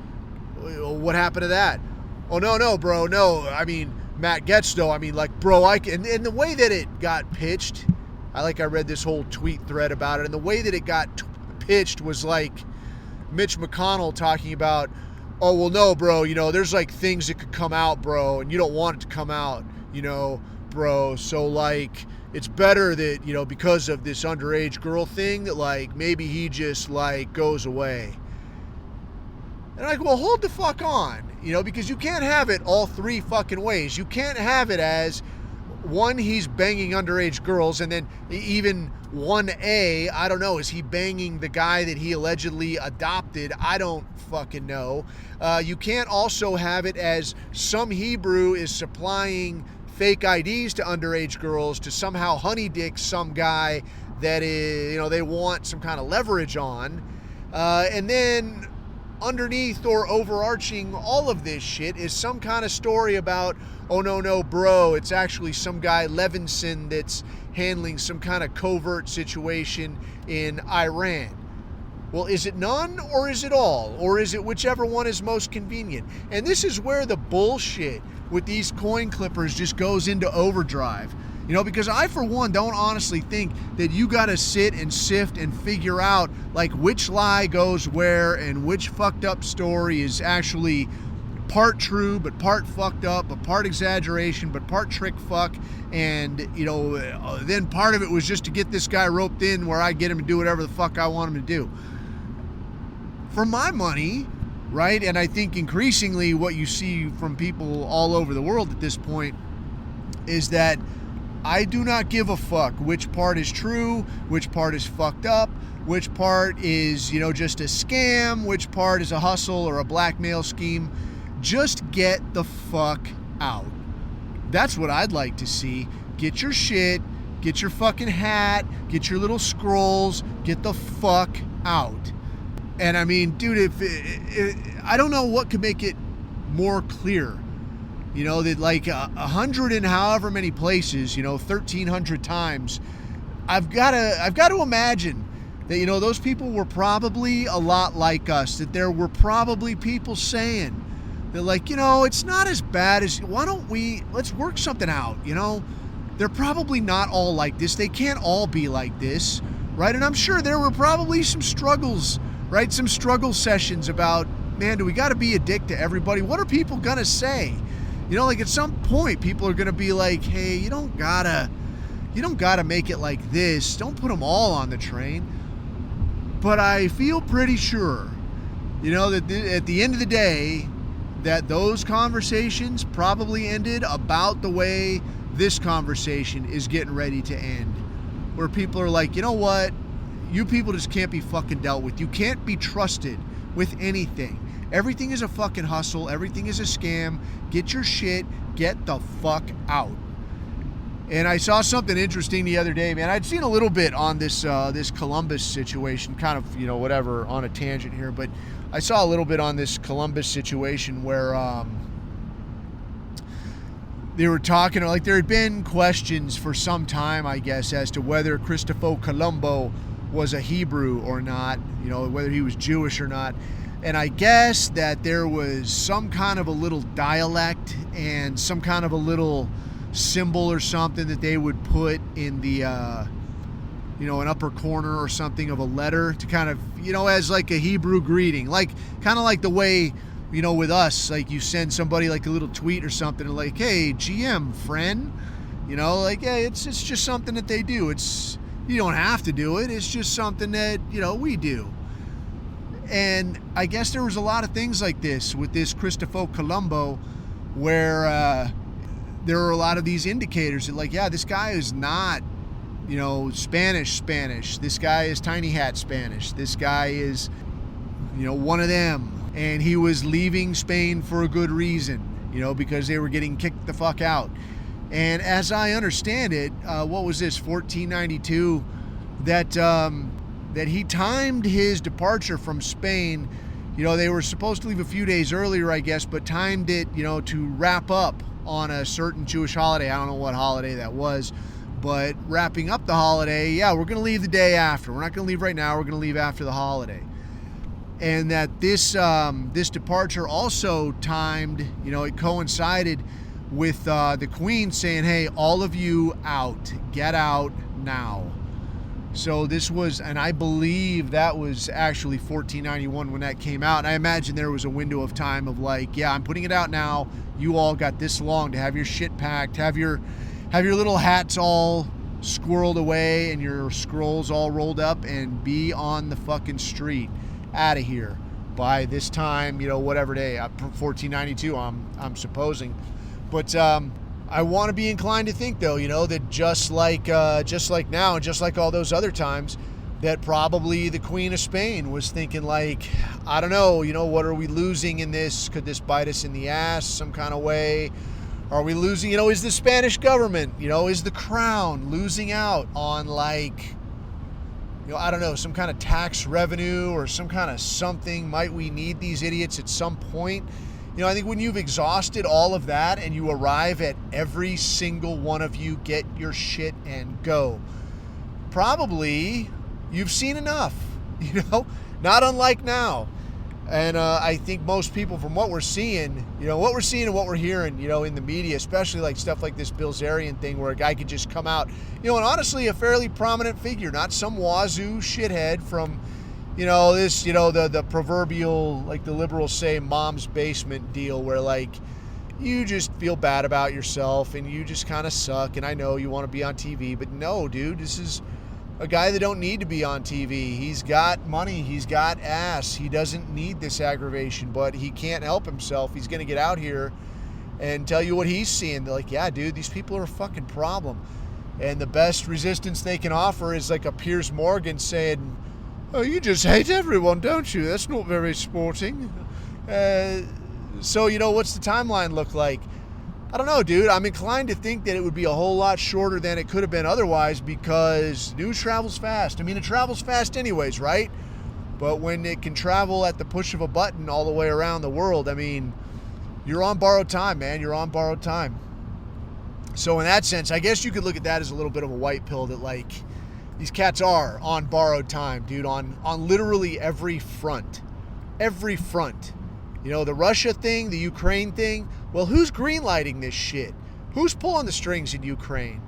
What happened to that? Oh, no, bro, no. I mean, Matt Getz, though, bro, and the way that it got pitched, I read this whole tweet thread about it, and the way that it got pitched was like Mitch McConnell talking about, oh, well, no, bro, there's things that could come out, bro, and you don't want it to come out, bro. So it's better that, because of this underage girl thing, that maybe he just goes away. And well, hold the fuck on, because you can't have it all three fucking ways. You can't have it as, one, he's banging underage girls, and then even 1A, I don't know, is he banging the guy that he allegedly adopted? I don't fucking know. You can't also have it as some Hebrew is supplying fake IDs to underage girls to somehow honey dick some guy that is, they want some kind of leverage on. And then underneath or overarching all of this shit is some kind of story about, oh no, bro, it's actually some guy, Levinson, that's handling some kind of covert situation in Iran. Well, is it none or is it all? Or is it whichever one is most convenient? And this is where the bullshit with these coin clippers just goes into overdrive. Because I, for one, don't honestly think that you got to sit and sift and figure out which lie goes where and which fucked up story is actually part true, but part fucked up, but part exaggeration, but part trick fuck. And, then part of it was just to get this guy roped in where I get him to do whatever the fuck I want him to do. For my money, right? And I think increasingly what you see from people all over the world at this point is that I do not give a fuck which part is true, which part is fucked up, which part is, just a scam, which part is a hustle or a blackmail scheme. Just get the fuck out. That's what I'd like to see. Get your shit, get your fucking hat, get your little scrolls, get the fuck out. And I mean, dude, if I don't know what could make it more clear. That 100 and however many places, 1,300 times, I've got to imagine that, those people were probably a lot like us, that there were probably people saying that it's not as bad as, let's work something out, they're probably not all like this. They can't all be like this, right? And I'm sure there were probably some struggles, right? Some struggle sessions about, man, do we got to be a dick to everybody? What are people going to say? You know, like at some point, people are going to be like, hey, you don't gotta make it like this. Don't put them all on the train. But I feel pretty sure, you know, that at the end of the day, that those conversations probably ended about the way this conversation is getting ready to end. Where people are like, you know what? You people just can't be fucking dealt with. You can't be trusted with anything. Everything is a fucking hustle. Everything is a scam. Get your shit. Get the fuck out. And I saw something interesting the other day, man. I'd seen a little bit on this Columbus situation, kind of, you know, whatever, on a tangent here, but I saw a little bit on this Columbus situation where they were talking, like there had been questions for some time, I guess, as to whether Christopher Colombo was a Hebrew or not, you know, whether he was Jewish or not. And I guess that there was some kind of a little dialect and some kind of a little symbol or something that they would put in the you know, an upper corner or something of a letter to kind of, you know, as like a Hebrew greeting, like kind of like the way, you know, with us, like you send somebody like a little tweet or something like, hey, GM friend, you know, like, yeah, it's just something that they do. It's, you don't have to do it. It's just something that, you know, we do. And I guess there was a lot of things like this with this Christopher Colombo where there are a lot of these indicators that, like, yeah, this guy is not, you know, Spanish. This guy is tiny hat Spanish. This guy is, you know, one of them. And he was leaving Spain for a good reason, you know, because they were getting kicked the fuck out. And as I understand it, what was this, 1492, that he timed his departure from Spain. You know, they were supposed to leave a few days earlier, I guess, but timed it, you know, to wrap up on a certain Jewish holiday. I don't know what holiday that was, but wrapping up the holiday, yeah, we're going to leave the day after. We're not going to leave right now. We're going to leave after the holiday. And that this departure also timed, you know, it coincided with the Queen saying, hey, all of you out, get out now. So this was, and I believe that was actually 1491 when that came out. And I imagine there was a window of time of like, yeah, I'm putting it out now. You all got this long to have your shit packed, have your little hats all squirreled away and your scrolls all rolled up and be on the fucking street, out of here by this time, you know, whatever day, 1492, I'm supposing. But I want to be inclined to think, though, you know, that just like now and just like all those other times, that probably the Queen of Spain was thinking like, I don't know, you know, what are we losing in this? Could this bite us in the ass some kind of way? Are we losing, you know, is the Spanish government, you know, is the crown losing out on like, you know, I don't know, some kind of tax revenue or some kind of something? Might we need these idiots at some point? You know, I think when you've exhausted all of that and you arrive at every single one of you, get your shit and go, probably you've seen enough, you know, not unlike now. And I think most people, from what we're seeing, you know, what we're seeing and what we're hearing, you know, in the media, especially like stuff like this Bilzerian thing where a guy could just come out, you know, and honestly a fairly prominent figure, not some wazoo shithead from, you know, this, you know, the proverbial, like the liberals say, mom's basement deal where like you just feel bad about yourself and you just kind of suck. And I know you want to be on TV, but no, dude, this is a guy that don't need to be on TV. He's got money. He's got ass. He doesn't need this aggravation, but he can't help himself. He's going to get out here and tell you what he's seeing. They're like, yeah, dude, these people are a fucking problem. And the best resistance they can offer is like a Piers Morgan saying, oh, you just hate everyone, don't you? That's not very sporting. So, you know, what's the timeline look like? I don't know, dude. I'm inclined to think that it would be a whole lot shorter than it could have been otherwise because news travels fast. I mean, it travels fast anyways, right? But when it can travel at the push of a button all the way around the world, I mean, you're on borrowed time, man. You're on borrowed time. So in that sense, I guess you could look at that as a little bit of a white pill that, like, these cats are on borrowed time, dude, on literally every front. Every front. You know, the Russia thing, the Ukraine thing. Well, who's greenlighting this shit? Who's pulling the strings in Ukraine?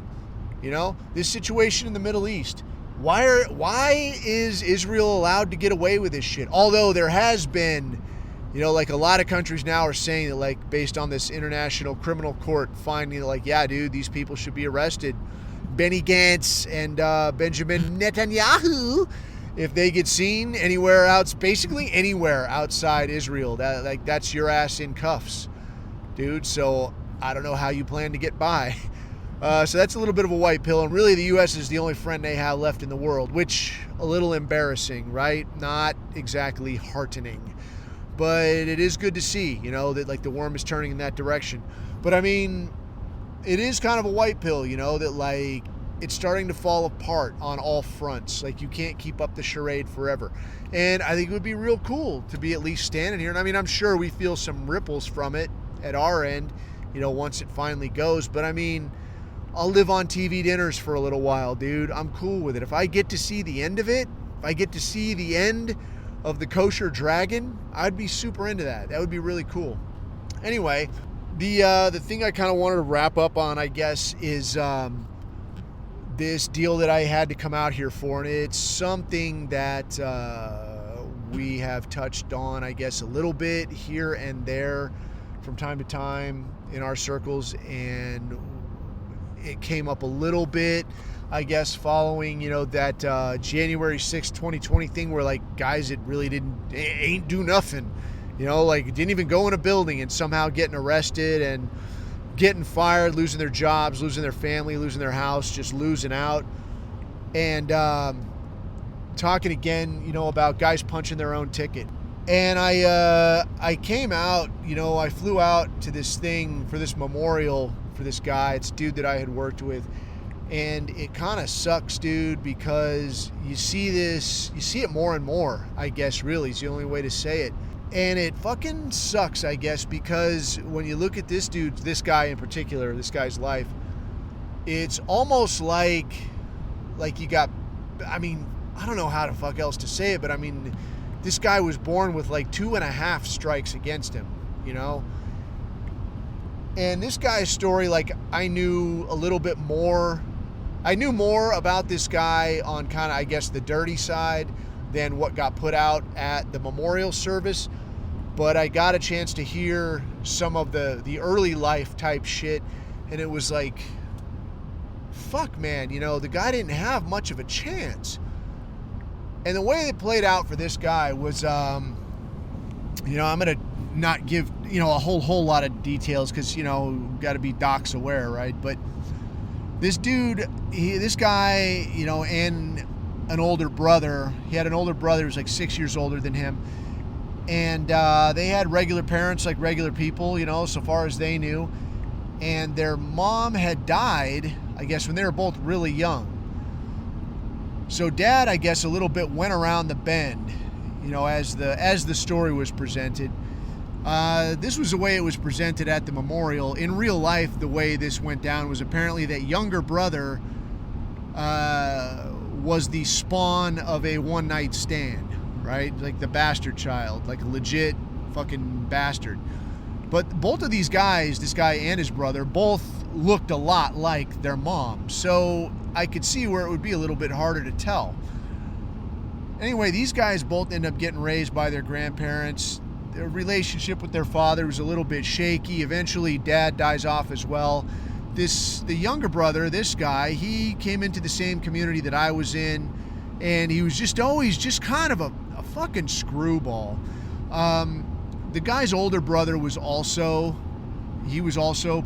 You know, this situation in the Middle East. Why is Israel allowed to get away with this shit? Although there has been, You know, like a lot of countries now are saying that, like, based on this international criminal court finding, like, yeah, dude, these people should be arrested. Benny Gantz and Benjamin Netanyahu, if they get seen anywhere else, basically anywhere outside Israel, that's your ass in cuffs, dude. So I don't know how you plan to get by. So that's a little bit of a white pill, and really the U.S. is the only friend they have left in the world, which a little embarrassing, right? Not exactly heartening. But it is good to see, you know, that like the worm is turning in that direction. But I mean, it is kind of a white pill, you know, that like it's starting to fall apart on all fronts. Like you can't keep up the charade forever. And I think it would be real cool to be at least standing here. And I mean, I'm sure we feel some ripples from it at our end, you know, once it finally goes. But I mean, I'll live on TV dinners for a little while, dude. I'm cool with it. If I get to see the end of it, if I get to see the end of the kosher dragon, I'd be super into that. That would be really cool. Anyway, the thing I kind of wanted to wrap up on, I guess, is this deal that I had to come out here for, and it's something that we have touched on, I guess, a little bit here and there from time to time in our circles, and it came up a little bit, I guess, following, you know, that January 6th, 2020 thing where, like, guys that really ain't do nothing, you know, like, didn't even go in a building and somehow getting arrested and getting fired, losing their jobs, losing their family, losing their house, just losing out. And talking again, you know, about guys punching their own ticket. And I came out, you know, I flew out to this thing for this memorial for this guy. It's a dude that I had worked with. And it kind of sucks, dude, because you see it more and more, I guess, really, is the only way to say it. And it fucking sucks, I guess, because when you look at this dude, this guy in particular, this guy's life, it's almost like you got, I mean, I don't know how the fuck else to say it, but I mean, this guy was born with like 2.5 strikes against him, you know? And this guy's story, like, I knew a little bit more. I knew more about this guy on kind of, I guess, the dirty side than what got put out at the memorial service. But I got a chance to hear some of the early life type shit. And it was like, fuck, man, you know, the guy didn't have much of a chance. And the way it played out for this guy was, you know, I'm going to not give, you know, a whole lot of details because, you know, got to be docs aware, right? But this dude, this guy, you know, and an older brother, he had an older brother who was like 6 years older than him. And they had regular parents, like regular people, you know, so far as they knew. And their mom had died, I guess, when they were both really young. So dad, I guess, a little bit went around the bend, you know, as the story was presented. This was the way it was presented at the memorial. In real life, the way this went down was apparently that younger brother was the spawn of a one-night stand, right? Like the bastard child, like a legit fucking bastard. But both of these guys, this guy and his brother, both looked a lot like their mom. So I could see where it would be a little bit harder to tell. Anyway, these guys both end up getting raised by their grandparents. Their relationship with their father was a little bit shaky. Eventually, dad dies off as well. The younger brother, this guy, he came into the same community that I was in, and he was just always just kind of a fucking screwball. The guy's older brother was also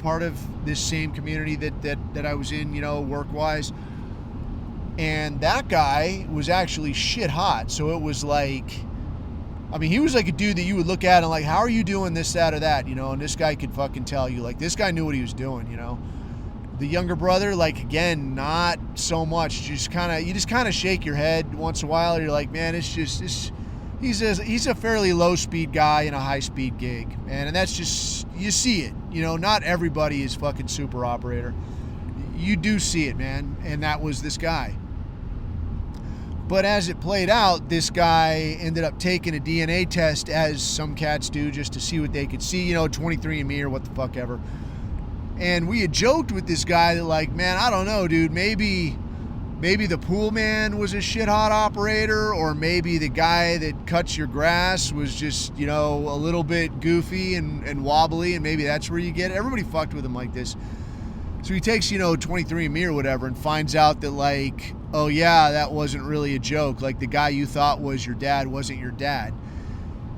part of this same community that I was in, you know, work-wise. And that guy was actually shit hot. So it was like, I mean, he was like a dude that you would look at and like, how are you doing this, that, or that, you know? And this guy could fucking tell you, like, this guy knew what he was doing, you know? The younger brother, like, again, not so much. You just kind of shake your head once in a while. You're like, man, he's a fairly low-speed guy in a high-speed gig, man. And that's just, you see it. You know, not everybody is fucking super operator. You do see it, man. And that was this guy. But as it played out, this guy ended up taking a DNA test, as some cats do, just to see what they could see, you know, 23andMe or what the fuck ever. And we had joked with this guy that, like, man, I don't know, dude, maybe maybe the pool man was a shit hot operator, or maybe the guy that cuts your grass was just, you know, a little bit goofy and wobbly, and maybe that's where you get it. Everybody fucked with him like this. So he takes, you know, 23andMe or whatever and finds out that, like, oh yeah, that wasn't really a joke. Like, the guy you thought was your dad wasn't your dad.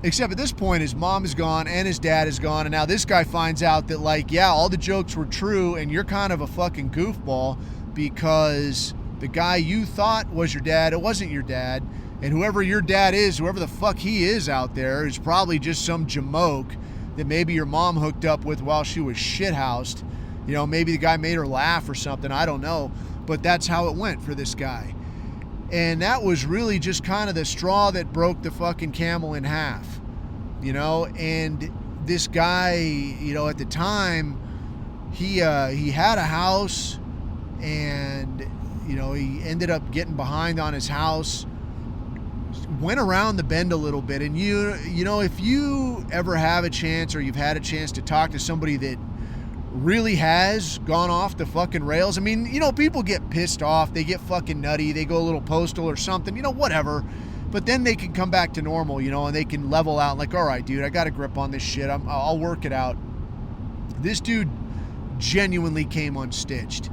Except at this point, his mom is gone and his dad is gone, and now this guy finds out that, like, yeah, all the jokes were true and you're kind of a fucking goofball, because the guy you thought was your dad, it wasn't your dad, and whoever your dad is, whoever the fuck he is out there, is probably just some jamoke that maybe your mom hooked up with while she was shithoused. You know, maybe the guy made her laugh or something, I don't know, but that's how it went for this guy. And that was really just kind of the straw that broke the fucking camel in half, you know. And this guy, you know, at the time, he had a house, and, you know, he ended up getting behind on his house, went around the bend a little bit. And you know, if you ever have a chance, or you've had a chance to talk to somebody that really has gone off the fucking rails. I mean, you know, people get pissed off, they get fucking nutty, they go a little postal or something, you know, whatever. But then they can come back to normal, you know, and they can level out, like, all right, dude, I got a grip on this shit. I'll work it out. This dude genuinely came unstitched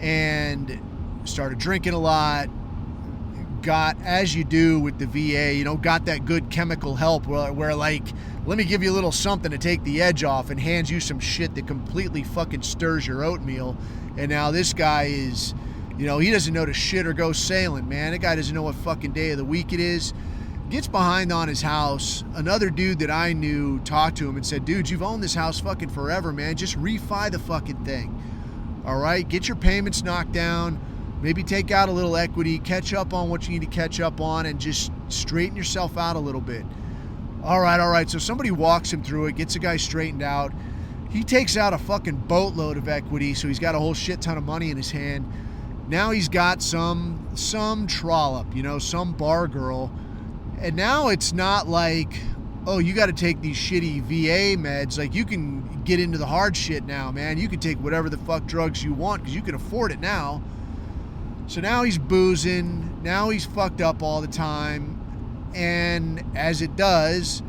and started drinking a lot. Got, as you do with the VA, you know, got that good chemical help where like, let me give you a little something to take the edge off, and hands you some shit that completely fucking stirs your oatmeal. And now this guy is, you know, he doesn't know to shit or go sailing, man. That guy doesn't know what fucking day of the week it is. Gets behind on his house. Another dude that I knew talked to him and said, dude, you've owned this house fucking forever, man. Just refi the fucking thing. All right? Get your payments knocked down. Maybe take out a little equity, catch up on what you need to catch up on, and just straighten yourself out a little bit. All right. So somebody walks him through it, gets the guy straightened out. He takes out a fucking boatload of equity, so he's got a whole shit ton of money in his hand. Now he's got some trollop, you know, some bar girl. And now it's not like, oh, you got to take these shitty VA meds. Like, you can get into the hard shit now, man. You can take whatever the fuck drugs you want because you can afford it now. So now he's boozing, now he's fucked up all the time, and as it does,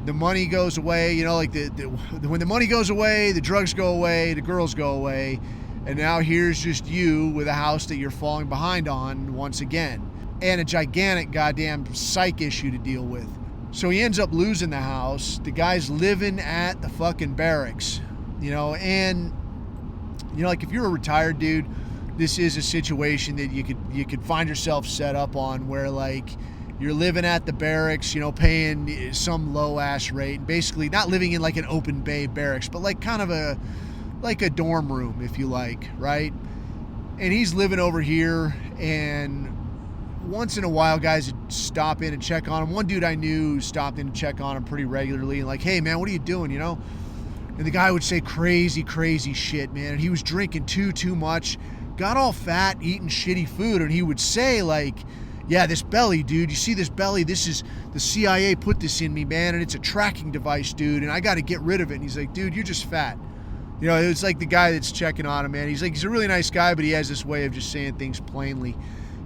the money goes away, you know, like when the money goes away, the drugs go away, the girls go away, and now here's just you with a house that you're falling behind on once again, and a gigantic goddamn psych issue to deal with. So he ends up losing the house. The guy's living at the fucking barracks, you know, and, you know, like, if you're a retired dude, this is a situation that you could find yourself set up on, where, like, you're living at the barracks, you know, paying some low ass rate, and basically not living in like an open bay barracks, but like kind of a dorm room, if you like, right? And he's living over here, and once in a while guys would stop in and check on him. One dude I knew stopped in to check on him pretty regularly, and like, hey man, what are you doing, you know? And the guy would say crazy shit, man. And he was drinking too much, got all fat, eating shitty food, and he would say, like, yeah, this belly, dude, you see this belly? This is, the CIA put this in me, man, and it's a tracking device, dude, and I got to get rid of it. And he's like, dude, you're just fat. You know, it's like the guy that's checking on him, man. He's like, he's a really nice guy, but he has this way of just saying things plainly.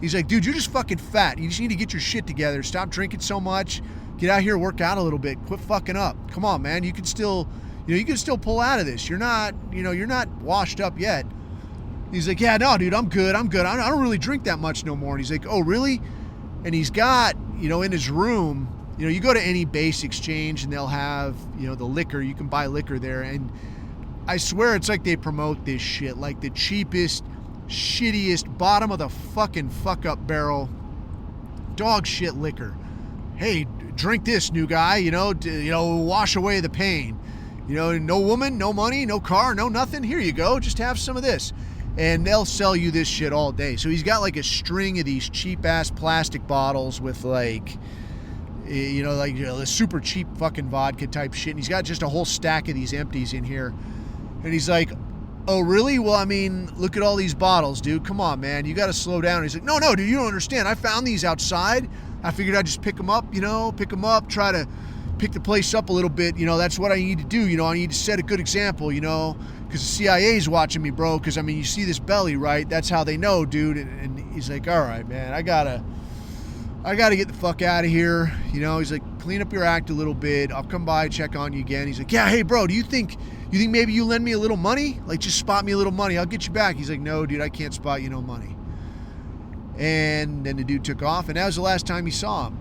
He's like, dude, you're just fucking fat. You just need to get your shit together. Stop drinking so much. Get out here, work out a little bit. Quit fucking up. Come on, man. You can still, you know, you can still pull out of this. You're not, you know, you're not washed up yet. He's like, yeah, no, dude, I'm good. I don't really drink that much no more. And he's like, oh, really? And he's got, you know, in his room, you know, you go to any base exchange and they'll have, you know, the liquor. You can buy liquor there. And I swear it's like they promote this shit, like the cheapest, shittiest, bottom of the fucking fuck up barrel, dog shit liquor. Hey, drink this, new guy, you know, wash away the pain. You know, no woman, no money, no car, no nothing. Here you go. Just have some of this. And they'll sell you this shit all day. So he's got like a string of these cheap ass plastic bottles with like, you know, like, you know, the super cheap fucking vodka type shit. And he's got just a whole stack of these empties in here. And he's like, oh, really? Well, I mean, look at all these bottles, dude. Come on, man. You got to slow down. And he's like, no, dude, you don't understand. I found these outside. I figured I'd just pick them up, try to pick the place up a little bit. You know, that's what I need to do. You know, I need to set a good example, you know, because the CIA's watching me, bro, because, I mean, you see this belly, right? That's how they know, dude. And he's like, all right, man, I gotta get the fuck out of here. You know, he's like, clean up your act a little bit. I'll come by, check on you again. He's like, yeah, hey, bro, do you think maybe you lend me a little money? Like, just spot me a little money. I'll get you back. He's like, no, dude, I can't spot you no money. And then the dude took off, and that was the last time he saw him.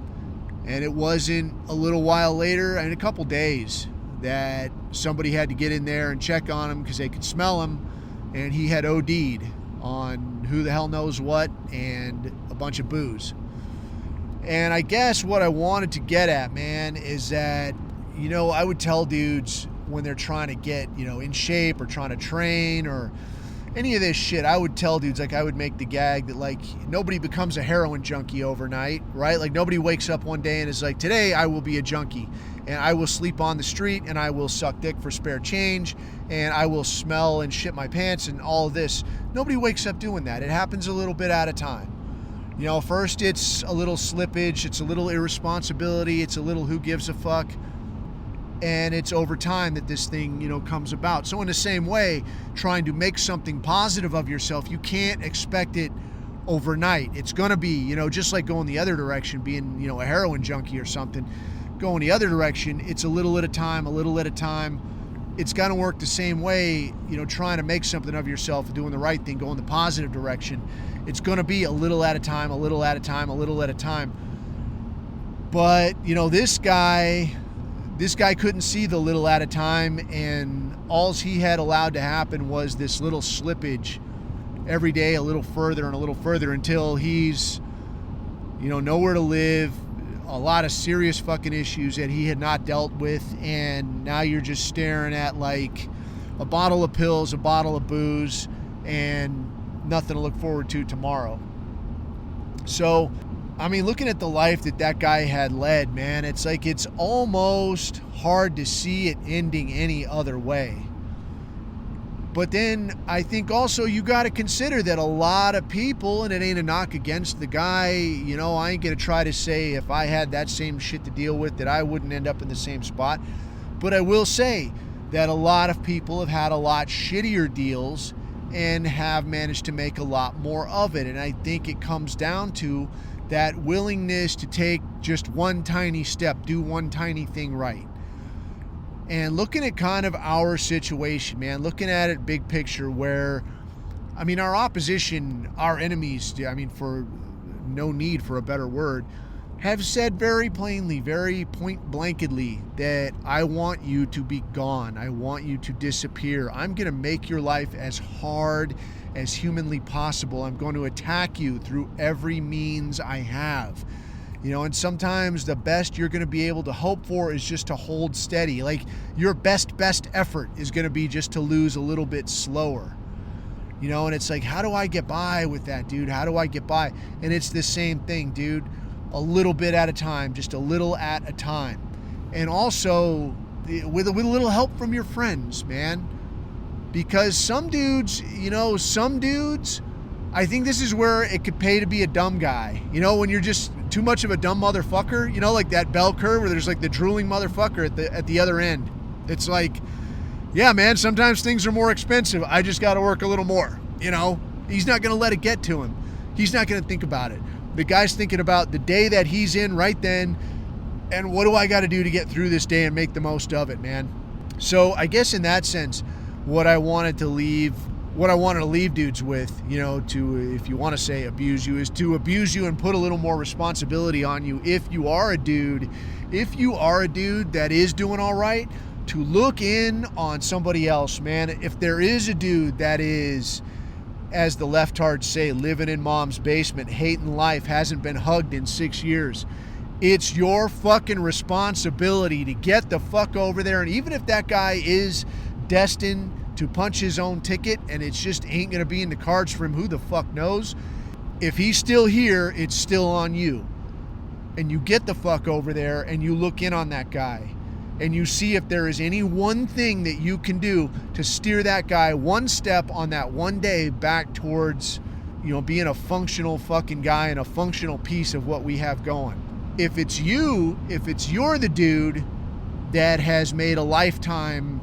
And it wasn't a little while later, I mean, a couple days, that somebody had to get in there and check on him because they could smell him, and he had OD'd on who the hell knows what and a bunch of booze. And I guess what I wanted to get at, man, is that, you know, I would tell dudes when they're trying to get, you know, in shape or trying to train or any of this shit, I would tell dudes, like, I would make the gag that, like, nobody becomes a heroin junkie overnight, right? Like, nobody wakes up one day and is like, today I will be a junkie and I will sleep on the street and I will suck dick for spare change and I will smell and shit my pants and all of this. Nobody wakes up doing that. It happens a little bit at a time. You know, first it's a little slippage, it's a little irresponsibility, it's a little who gives a fuck. And it's over time that this thing, you know, comes about. So in the same way, trying to make something positive of yourself, you can't expect it overnight. It's going to be, you know, just like going the other direction, being, you know, a heroin junkie or something. Going the other direction, it's a little at a time, a little at a time. It's going to work the same way, you know, trying to make something of yourself, doing the right thing, going the positive direction. It's going to be a little at a time, a little at a time, a little at a time. But, you know, this guy couldn't see the little at a time, and all he had allowed to happen was this little slippage every day, a little further and a little further, until he's, you know, nowhere to live, a lot of serious fucking issues that he had not dealt with, and now you're just staring at like a bottle of pills, a bottle of booze, and nothing to look forward to tomorrow. So, I mean, looking at the life that guy had led, man, it's like it's almost hard to see it ending any other way. But then I think also you got to consider that a lot of people, and it ain't a knock against the guy, you know, I ain't going to try to say if I had that same shit to deal with that I wouldn't end up in the same spot. But I will say that a lot of people have had a lot shittier deals and have managed to make a lot more of it. And I think it comes down to that willingness to take just one tiny step, do one tiny thing right. And looking at kind of our situation, man, looking at it big picture where, I mean, our opposition, our enemies, I mean, for no need for a better word, have said very plainly, very point blankedly that I want you to be gone. I want you to disappear. I'm going to make your life as hard as humanly possible. I'm going to attack you through every means I have. You know, and sometimes the best you're going to be able to hope for is just to hold steady. Like your best effort is going to be just to lose a little bit slower. You know, and it's like, how do I get by with that, dude? How do I get by? And it's the same thing, dude. A little bit at a time, just a little at a time. And also with a little help from your friends, man. Because some dudes, I think this is where it could pay to be a dumb guy. You know, when you're just too much of a dumb motherfucker, you know, like that bell curve where there's like the drooling motherfucker at the other end. It's like, yeah, man, sometimes things are more expensive. I just got to work a little more, you know. He's not going to let it get to him. He's not going to think about it. The guy's thinking about the day that he's in right then, and what do I got to do to get through this day and make the most of it, man. So I guess in that sense, what I wanted to leave dudes with, you know, to, if you want to say abuse you, is to abuse you and put a little more responsibility on you. If you are a dude that is doing all right, to look in on somebody else, man. If there is a dude that is, as the leftards say, living in mom's basement, hating life, hasn't been hugged in 6 years, it's your fucking responsibility to get the fuck over there. And even if that guy is destined to punch his own ticket and it just ain't going to be in the cards for him, who the fuck knows? If he's still here, it's still on you. And you get the fuck over there and you look in on that guy and you see if there is any one thing that you can do to steer that guy one step on that one day back towards, you know, being a functional fucking guy and a functional piece of what we have going. If you're the dude that has made a lifetime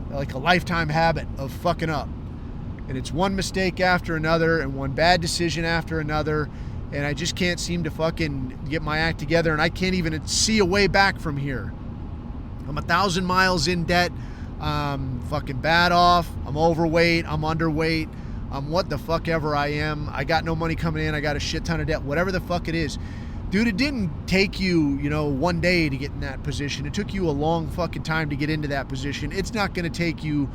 habit of fucking up, And it's one mistake after another and one bad decision after another. And I just can't seem to fucking get my act together. And I can't even see a way back from here. I'm 1,000 miles in debt. I'm fucking bad off. I'm overweight. I'm underweight. I'm what the fuck ever I am. I got no money coming in. I got a shit ton of debt. Whatever the fuck it is. Dude, it didn't take you, one day to get in that position. It took you a long fucking time to get into that position. It's not going to take you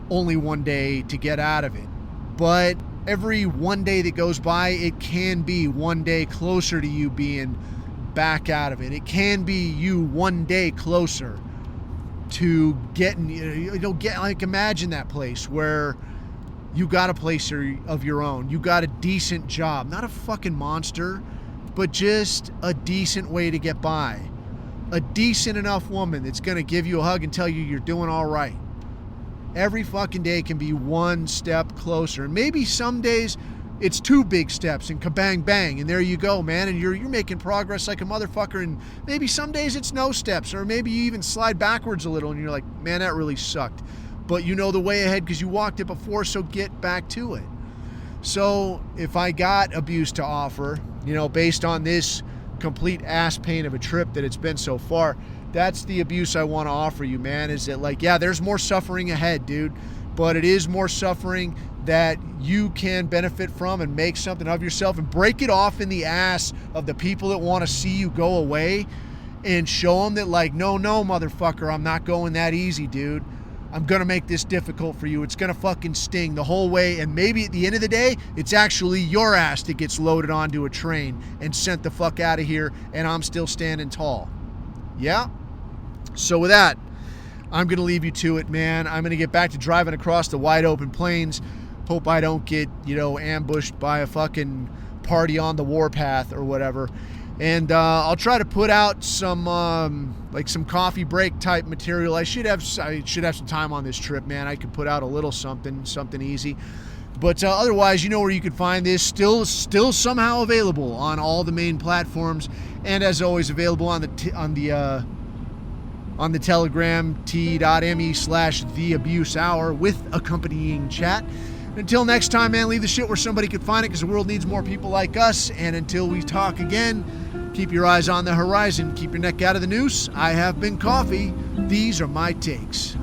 only one day to get out of it. But every one day that goes by, it can be one day closer to you being back out of it. It can be you one day closer to getting, imagine that place where you got a place of your own. You got a decent job, not a fucking monster, but just a decent way to get by. A decent enough woman that's going to give you a hug and tell you you're doing all right. Every fucking day can be one step closer. And maybe some days it's 2 big steps and kabang bang, and there you go, man. And you're making progress like a motherfucker. And maybe some days it's no steps, or maybe you even slide backwards a little and you're like, man, that really sucked. But you know the way ahead because you walked it before, so get back to it. So if I got abuse to offer, based on this complete ass pain of a trip that it's been so far, that's the abuse I want to offer you, man. Is that there's more suffering ahead, dude, but it is more suffering that you can benefit from and make something of yourself and break it off in the ass of the people that want to see you go away and show them that no, motherfucker, I'm not going that easy, dude. I'm going to make this difficult for you. It's going to fucking sting the whole way. And maybe at the end of the day, it's actually your ass that gets loaded onto a train and sent the fuck out of here. And I'm still standing tall. Yeah? So with that, I'm going to leave you to it, man. I'm going to get back to driving across the wide open plains. Hope I don't get, ambushed by a fucking party on the warpath or whatever. And I'll try to put out some some coffee break type material. I should have some time on this trip, man. I could put out a little something easy. But otherwise, where you can find this. Still somehow available on all the main platforms, and as always available on the Telegram t.me/theabusehour with accompanying chat. Until next time, man, leave the shit where somebody could find it because the world needs more people like us. And until we talk again, keep your eyes on the horizon. Keep your neck out of the noose. I have been Coffee. These are my takes.